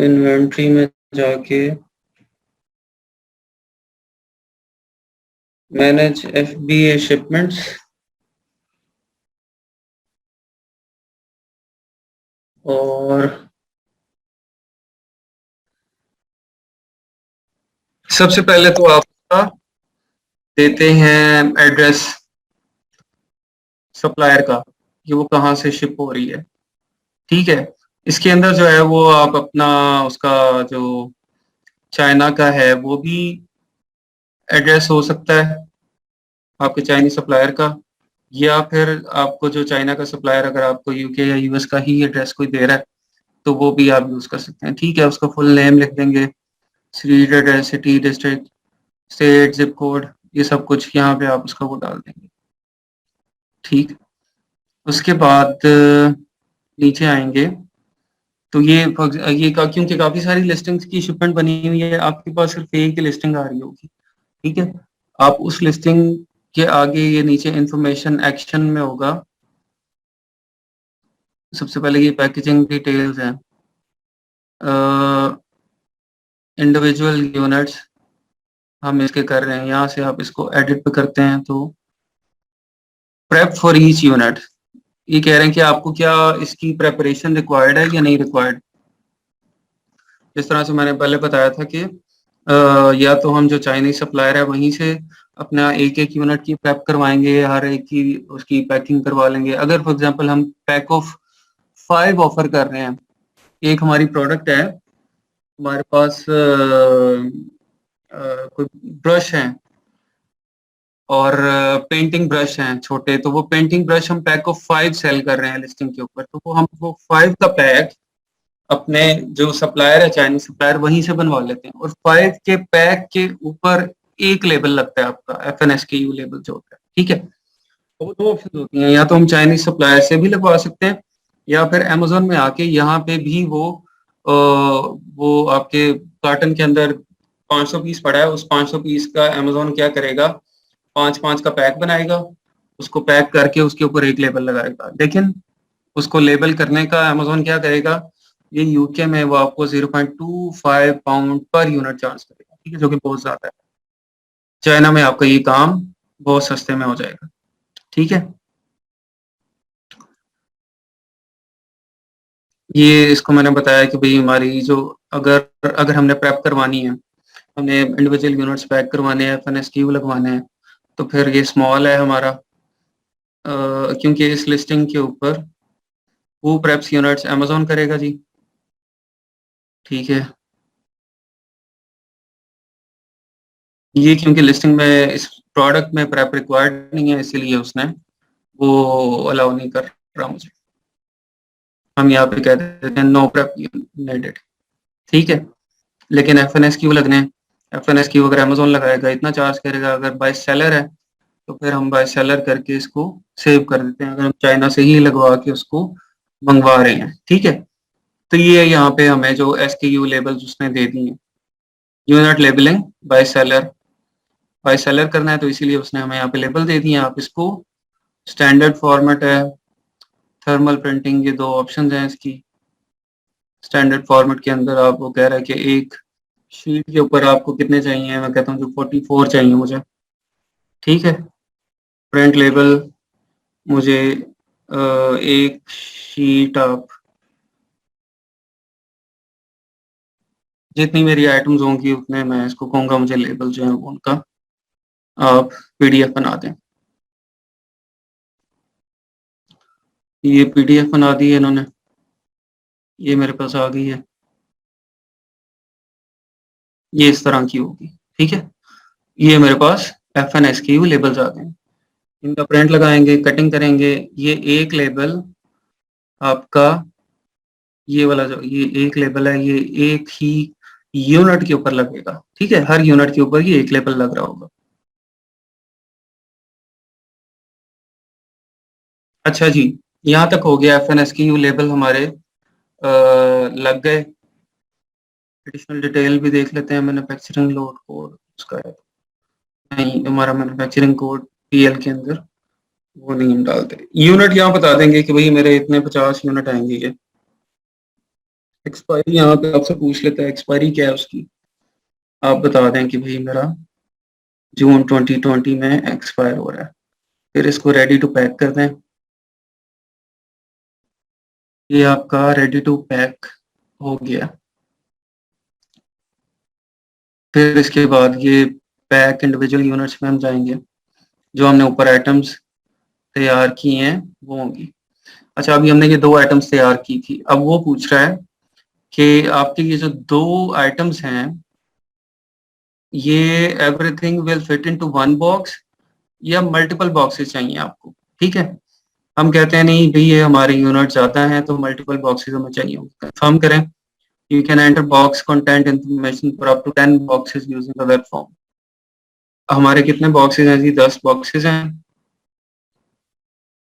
इन्वेंट्री में जाके मैनेज FBA शिपमेंट्स और सबसे पहले तो आपका देते हैं एड्रेस सप्लायर का कि वो कहाँ से शिप हो रही है। ठीक है, इसके अंदर जो है वो आप अपना उसका जो चाइना का है वो भी एड्रेस हो सकता है आपके चाइनीज सप्लायर का, या फिर आपको जो चाइना का सप्लायर अगर आपको UK या US का ही एड्रेस कोई दे रहा है तो वो भी आप यूज कर सकते हैं। ठीक है, उसका फुल नेम लिख देंगे, street address, city, district, state, zip code, ये सब कुछ यहाँ पे आप उसका वो डाल देंगे। ठीक, उसके बाद नीचे आएंगे तो क्योंकि काफी सारी लिस्टिंग्स की शिपमेंट बनी हुई है, आपके पास सिर्फ एक ही लिस्टिंग आ रही होगी। ठीक है, आप उस लिस्टिंग के आगे ये नीचे इंफॉर्मेशन एक्शन में होगा। सबसे पहले ये पैकेजिंग डिटेल्स हैं, इंडिविजुअल यूनिट्स हम इसके कर रहे हैं, यहाँ से आप इसको एडिट पे करते हैं तो प्रेप फॉर ईच यूनिट, ये कह रहे हैं कि आपको क्या इसकी प्रेपरेशन रिक्वायर्ड है या नहीं रिक्वायर्ड। जिस तरह से मैंने पहले बताया था कि या तो हम जो चाइनीज सप्लायर है वहीं से अपना एक एक यूनिट की प्रेप करवाएंगे, हर एक की उसकी पैकिंग करवा लेंगे। अगर फॉर एग्जांपल हम पैक ऑफ 5 ऑफर कर रहे हैं, एक हमारी प्रोडक्ट है, हमारे पास कोई ब्रश है और पेंटिंग ब्रश हैं छोटे, तो वो पेंटिंग ब्रश हम पैक ऑफ 5 सेल कर रहे हैं लिस्टिंग के ऊपर, तो वो 5 का पैक अपने जो सप्लायर है, चाइनीज सप्लायर, वहीं से बनवा लेते हैं। और 5 के पैक के ऊपर एक लेबल लगता है आपका FNSKU लेबल जो होता है, ठीक है। तो वो 2 ऑप्शन होती हैं, या तो हम चाइनीज सप्लायर से भी लगवा सकते हैं, या फिर अमेजोन में आके यहाँ पे भी वो आपके कार्टन के अंदर 500 पीस पड़ा है, उस 500 पीस का अमेजोन क्या करेगा, 5-5 का पैक बनाएगा, उसको पैक करके उसके ऊपर एक लेबल लगाएगा। लेकिन उसको लेबल करने का अमेजोन क्या करेगा, ये यूके में वो आपको 0.25 पाउंड पर यूनिट चार्ज करेगा, ठीक है, जो कि बहुत ज्यादा है। चाइना में आपका ये काम बहुत सस्ते में हो जाएगा, ठीक है। ये इसको मैंने बताया कि भाई हमारी जो अगर अगर हमने प्रेप करवानी है, हमने इंडिविजुअल यूनिट्स पैक करवाने हैं, FNSKU लगवाने हैं, तो फिर ये स्मॉल है हमारा, क्योंकि इस लिस्टिंग के ऊपर वो प्रेप्स यूनिट्स अमेजोन करेगा जी, ठीक है। ये क्योंकि लिस्टिंग में इस प्रोडक्ट में प्रेप रिक्वायर्ड नहीं है, इसीलिए उसने वो अलाउ नहीं कर रहा मुझे। हम यहाँ पे कह देते हैं नो प्रेप नीडेड, ठीक है। लेकिन FNSKU लगने, FNSKU अगर अमेजोन लगाएगा इतना चार्ज करेगा, अगर बाय सेलर है तो फिर हम बाय सेलर करके इसको सेव कर देते हैं, अगर हम चाइना से ही लगवा के उसको मंगवा रहे हैं, ठीक है। तो ये यहाँ पे हमें जो SKU लेबल्स उसने दे दी है, यूनिट लेबलिंग बाय सेलर करना है, तो इसीलिए उसने हमें यहाँ पे लेबल दे दिए हैं। आप इसको स्टैंडर्ड फॉर्मेट है, थर्मल प्रिंटिंग, ये 2 ऑप्शन हैं इसकी। स्टैंडर्ड फॉर्मेट के अंदर आपको कह रहा है कि एक शीट के ऊपर आपको कितने चाहिए, मैं कहता हूँ कि 44 चाहिए मुझे, ठीक है। प्रिंट लेबल मुझे एक शीट आप जितनी मेरी आइटम्स होंगी उतने मैं इसको कहूँगा मुझे लेबल जो है उनका आप PDF बना दें। ये PDF बना दी है इन्होंने, ये मेरे पास आ गई है, ये इस तरह की होगी, ठीक है। ये मेरे पास FNSKU लेबल्स आ गए हैं, इनका प्रिंट लगाएंगे, कटिंग करेंगे। ये एक लेबल आपका, ये वाला जो ये एक लेबल है, ये एक ही यूनिट के ऊपर लगेगा, ठीक है। हर यूनिट के ऊपर ये एक लेबल लग रहा होगा। अच्छा जी, यहाँ तक हो गया। FNSKU लेबल हमारे लग गए। एडिशनल डिटेल भी देख लेते हैं। मैन्युफैक्चरिंग लोड कोड उसका है, नहीं हमारा मैन्युफैक्चरिंग कोड PL के अंदर वो नहीं हम डालते। यूनिट यहाँ बता देंगे कि भाई मेरे इतने 50 यूनिट आएंगे। ये एक्सपायरी यहाँ पे आपसे पूछ लेता है, एक्सपायरी क्या है उसकी, आप बता दें कि भाई मेरा जून 2020 में एक्सपायर हो रहा है। फिर इसको रेडी टू पैक कर दें। ये आपका रेडी टू पैक हो गया। फिर इसके बाद ये पैक इंडिविजुअल यूनिट्स में हम जाएंगे, जो हमने ऊपर आइटम्स तैयार की हैं वो होंगी। अच्छा, अभी हमने ये 2 आइटम्स तैयार की थी, अब वो पूछ रहा है कि आपके ये जो 2 आइटम्स हैं, ये everything will fit into 1 box या मल्टीपल बॉक्सेस चाहिए आपको, ठीक है। हम कहते हैं नहीं भाई ये हमारे यूनिट ज्यादा हैं तो मल्टीपल बॉक्सेस हमें चाहिए, कंफर्म करें। You can enter box content information for up to 10 boxes using the web form. हमारे कितने बॉक्सेस हैं जी? 10 बॉक्सेस हैं।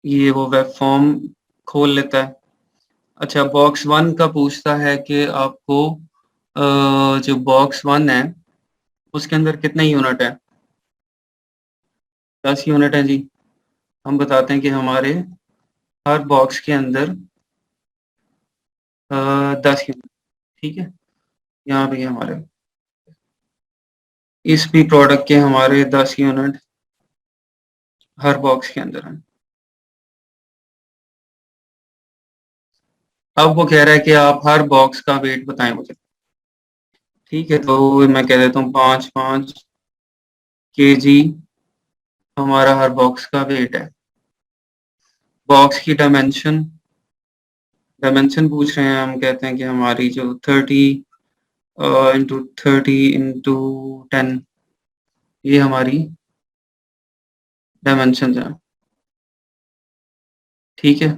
ये वो वेब फॉर्म खोल लेता है। अच्छा, बॉक्स 1 का पूछता है कि आपको जो बॉक्स 1 है उसके अंदर कितने यूनिट है? 10 यूनिट है जी। हम बताते हैं कि हमारे हर बॉक्स के अंदर 10 यूनिट, ठीक है। यहाँ पे हमारे इस भी प्रोडक्ट के हमारे 10 यूनिट हर बॉक्स के अंदर हैं। अब वो कह रहा है कि आप हर बॉक्स का वेट बताएं मुझे, ठीक है। तो मैं कह देता हूँ 5-5 kg हमारा हर बॉक्स का वेट है। बॉक्स की डायमेंशन पूछ रहे हैं, हम कहते हैं कि हमारी जो 30 × 30 × 10 ये हमारी डायमेंशन हैं, ठीक है।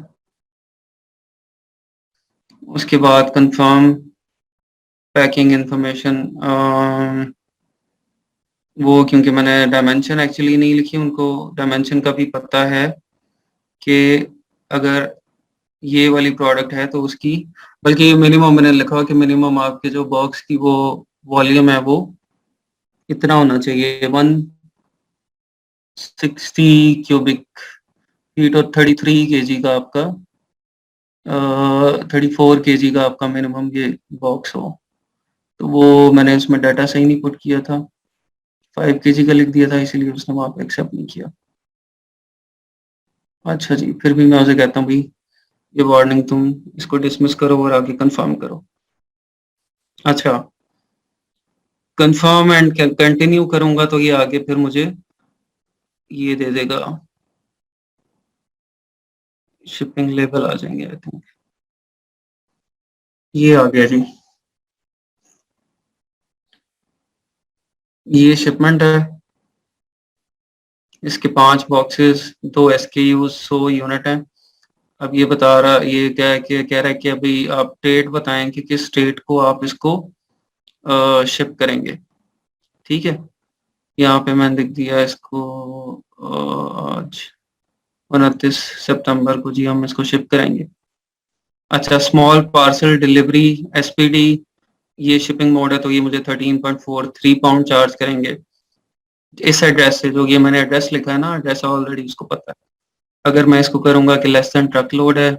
उसके बाद कंफर्म पैकिंग इंफॉर्मेशन, वो क्योंकि मैंने डायमेंशन एक्चुअली नहीं लिखी, उनको डायमेंशन का भी पता है कि अगर ये वाली प्रोडक्ट है तो उसकी, बल्कि मिनिमम मैंने लिखा हुआ कि मिनिमम आपके जो बॉक्स की वो वॉल्यूम है वो इतना होना चाहिए, 160 क्यूबिक फीट और 33 kg का आपका 34 kg का आपका मिनिमम ये बॉक्स हो। तो वो मैंने उसमें डाटा सही नहीं पुट किया था, 5 kg का लिख दिया था, इसीलिए उसने वहाँ पे एक्सेप्ट नहीं किया। अच्छा जी, फिर भी मैं उसे कहता हूँ भाई ये वार्निंग तुम इसको डिसमिस करो और आगे कंफर्म करो। अच्छा, कंफर्म एंड कंटिन्यू करूंगा तो ये आगे फिर मुझे ये दे देगा, शिपिंग लेबल आ जाएंगे आई थिंक। ये आ गया जी, ये शिपमेंट है, इसके 5 बॉक्सेस, 2 SKU, 100 यूनिट है। अब ये बता रहा, ये क्या है कि कह रहा है कि अभी आप डेट बताएं कि किस डेट को आप इसको शिप करेंगे, ठीक है। यहाँ पे मैंने लिख दिया इसको आज 29 सितंबर को जी हम इसको शिप करेंगे। अच्छा, स्मॉल पार्सल डिलीवरी SPD, ये शिपिंग मोड है तो ये मुझे 13.43 पाउंड चार्ज करेंगे इस एड्रेस से, जो ये मैंने एड्रेस लिखा है ना, एड्रेस ऑलरेडी उसको पता है। अगर मैं इसको करूंगा कि लेस देन ट्रक लोड है,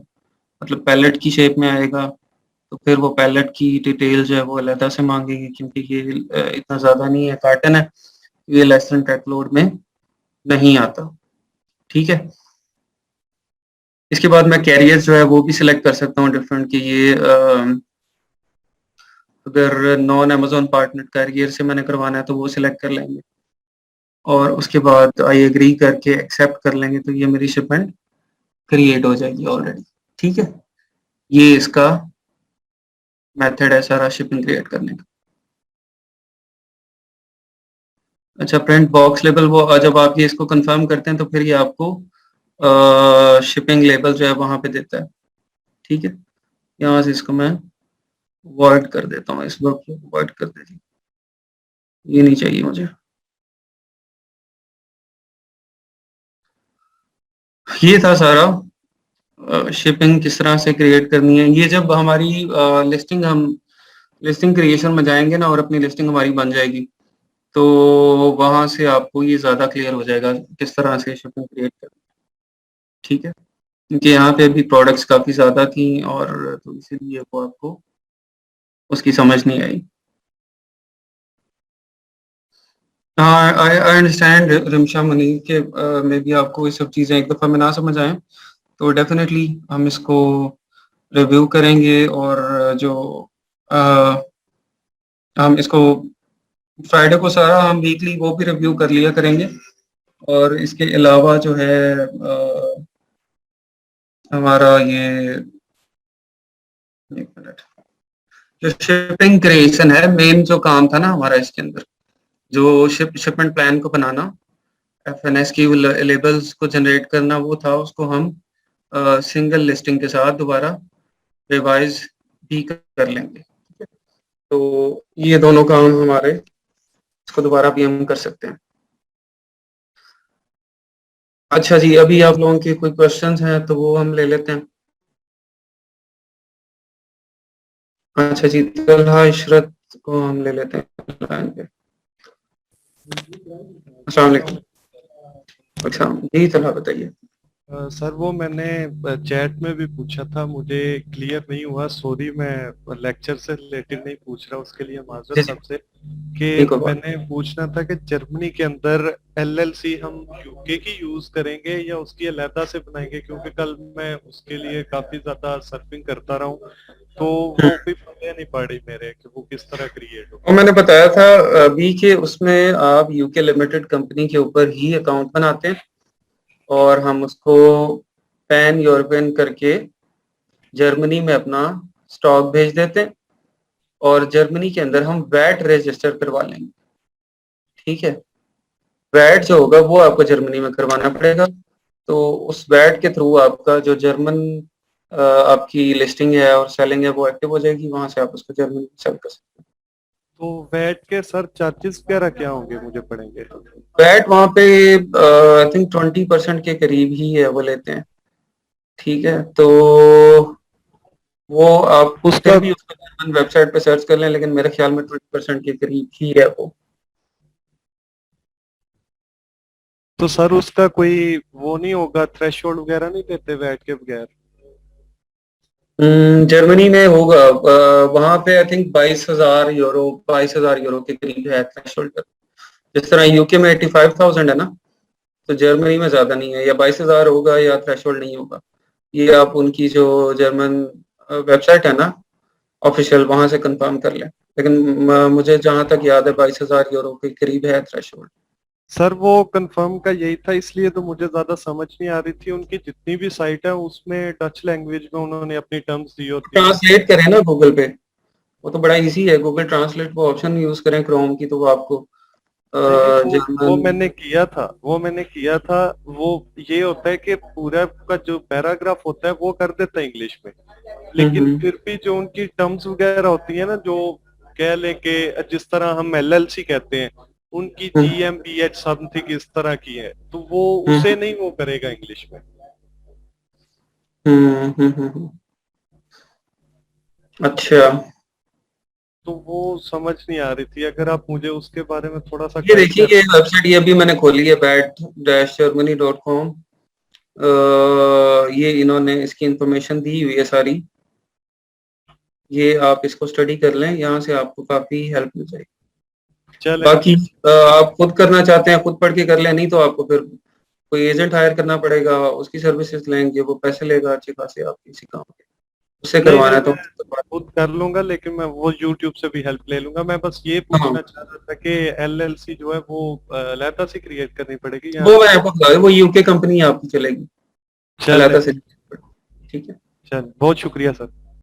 मतलब पैलेट की शेप में आएगा, तो फिर वो पैलेट की डिटेल जो है वो अलहदा से मांगेगी, क्योंकि ये इतना ज़्यादा नहीं है, कार्टन है, ये लेस देन ट्रक लोड में नहीं आता, ठीक है। इसके बाद मैं कैरियर जो है वो भी सिलेक्ट कर सकता हूँ डिफरेंट, कि ये अगर नॉन अमेजोन पार्टनर कैरियर से मैंने करवाना है तो वो सिलेक्ट कर लेंगे, और उसके बाद आई एग्री करके एक्सेप्ट कर लेंगे, तो ये मेरी शिपमेंट क्रिएट हो जाएगी ऑलरेडी, ठीक है। ये इसका मेथड है सारा शिपिंग क्रिएट करने का। अच्छा, प्रिंट बॉक्स लेबल, वो जब आप ये इसको कंफर्म करते हैं तो फिर ये आपको शिपिंग लेबल जो है वहां पे देता है, ठीक है। यहाँ से इसको मैं अवॉइड कर देता हूँ, इस वर्क को अवॉइड कर देती, ये नहीं चाहिए मुझे। ये था सारा शिपिंग किस तरह से क्रिएट करनी है। ये जब हमारी लिस्टिंग, हम लिस्टिंग क्रिएशन में जाएंगे ना और अपनी लिस्टिंग हमारी बन जाएगी, तो वहां से आपको ये ज्यादा क्लियर हो जाएगा किस तरह से शिपिंग क्रिएट करनी है, ठीक है। क्योंकि यहाँ पे अभी प्रोडक्ट्स काफी ज्यादा थी और तो इसीलिए वो आपको उसकी समझ नहीं आई। हाँ, आई आई अंडरस्टैंड रिमशा मनी के मे भी आपको ये सब चीज़ें एक दफ़ा में ना समझ आए, तो डेफिनेटली हम इसको रिव्यू करेंगे, और जो अ, हम इसको फ्राइडे को सारा हम वीकली वो भी रिव्यू कर लिया करेंगे। और इसके अलावा जो है हमारा ये, एक मिनट, जो शिपिंग क्रिएशन है, मेन जो काम था ना हमारा इसके अंदर, जो शिपमेंट प्लान को बनाना, FNS की लेबल्स को जनरेट करना, वो था, उसको हम सिंगल लिस्टिंग के साथ दोबारा रिवाइज भी कर लेंगे, ठीक है। तो ये दोनों काम हमारे, इसको दोबारा भी हम कर सकते हैं। अच्छा जी, अभी आप लोगों के कोई क्वेश्चंस हैं तो वो हम ले लेते हैं। अच्छा जी, तलहा इशरत को हम ले लेते हैं लाइन पे। अस्सलाम वालेकुम। अच्छा जी, तलहा बताइए। सर वो मैंने चैट में भी पूछा था, मुझे क्लियर नहीं हुआ, सॉरी, मैं लेक्चर से रिलेटेड नहीं पूछ रहा, उसके लिए माजरत जी जी, सबसे, नहीं कि कोई बात। मैंने पूछना था कि जर्मनी के अंदर LLC हम यूके की यूज करेंगे या उसकी अलहदा से बनाएंगे, क्योंकि कल मैं उसके लिए काफी ज्यादा सर्फिंग करता रहा हूँ, तो वो भी पता नहीं पड़ी मेरे कि वो किस तरह क्रिएट हो। और मैंने बताया था अभी कि उसमें आप यूके लिमिटेड कंपनी के ऊपर ही अकाउंट बनाते हैं, और हम उसको पैन यूरोपियन करके जर्मनी में अपना स्टॉक भेज देते हैं, और जर्मनी के अंदर हम वैट रजिस्टर करवा लेंगे, ठीक है। वैट जो होगा वो आपको जर्मनी में करवाना पड़ेगा। तो उस वैट के थ्रू आपका जो जर्मन आपकी लिस्टिंग है और सेलिंग है वो एक्टिव हो जाएगी, वहां से आप उसको जर्मनी में सेल कर सकते हैं। तो वैट के सर चार्जेस वगैरह क्या होंगे मुझे पड़ेंगे? वैट वहां पे आई थिंक 20% के करीब ही है वो लेते हैं। ठीक है, तो वो आप उसका फिर भी उसको जर्मन वेबसाइट पे सर्च कर लें, लेकिन मेरे ख्याल में 20% के करीब ही है वो। तो सर उसका कोई वो नहीं होगा, थ्रेशोल्ड वगैरह नहीं देते वैट के बगैर? जर्मनी में होगा, वहां पे आई थिंक 22,000 यूरो के करीब है थ्रेशोल्ड। जिस तरह यूके में 85,000 है ना, तो जर्मनी में ज्यादा नहीं है, या 22,000 होगा या थ्रेशोल्ड नहीं होगा। ये आप उनकी जो जर्मन वेबसाइट है ना ऑफिशियल, वहां से कंफर्म कर लें। लेकिन मुझे जहां तक याद है 22,000 यूरो के करीब है थ्रेशोल्ड। सर वो कंफर्म का यही था, इसलिए तो मुझे ज्यादा समझ नहीं आ रही थी। उनकी जितनी भी साइट है उसमें डच लैंग्वेज में उन्होंने अपनी टर्म्स दी होती है। ट्रांसलेट करें ना गूगल पे, वो तो बड़ा इजी है। गूगल ट्रांसलेट वो ऑप्शन यूज करें क्रोम की, तो वो आपको नहीं नहीं, वो जर्मन। मैंने किया था। वो ये होता है कि पूरा का जो पैराग्राफ होता है वो कर देता है इंग्लिश में, लेकिन हम्म फिर भी जो उनकी टर्म्स वगैरह होती है ना, जो कह ले के जिस तरह हम एलएलसी कहते हैं, उनकी हम्म जीएमबीएच समथिंग इस तरह की है, तो वो हम्म उसे नहीं वो करेगा इंग्लिश में। हम्म हम्म हम्म, हम्म। अच्छा, तो वो समझ नहीं आ रही थी, अगर आप मुझे उसके बारे में थोड़ा सा ये गाइड देखिए, कर। ये वेबसाइट ये अभी मैंने खोली है bat-germany.com। ये इन्होंने इसकी इंफॉर्मेशन दी हुई है सारी। ये आप इसको स्टडी कर लें, यहाँ से आपको काफी हेल्प मिल जाएगी। चले बाकी आप खुद करना चाहते हैं खुद पढ़ के कर लें, नहीं तो आपको फिर कोई एजेंट हायर करना पड़ेगा, उसकी सर्विसेज लेंगे, वो पैसे लेगा अच्छे खासे आपके इसी काम के। उससे नहीं करवाना नहीं, है तो मैं खुद कर लूंगा, लेकिन मैं वो यूट्यूब से भी हेल्प ले लूंगा। मैं बस ये हाँ, पूछना चाह रहा था कि एलएलसी जो है वो लैता से क्रिएट करनी पड़ेगी या? वो मैं आपको बता दूं, वो यूके कंपनी आपकी चलेगी चले अलाता से। ठीक है। चल, बहुत शुक्रिया सर।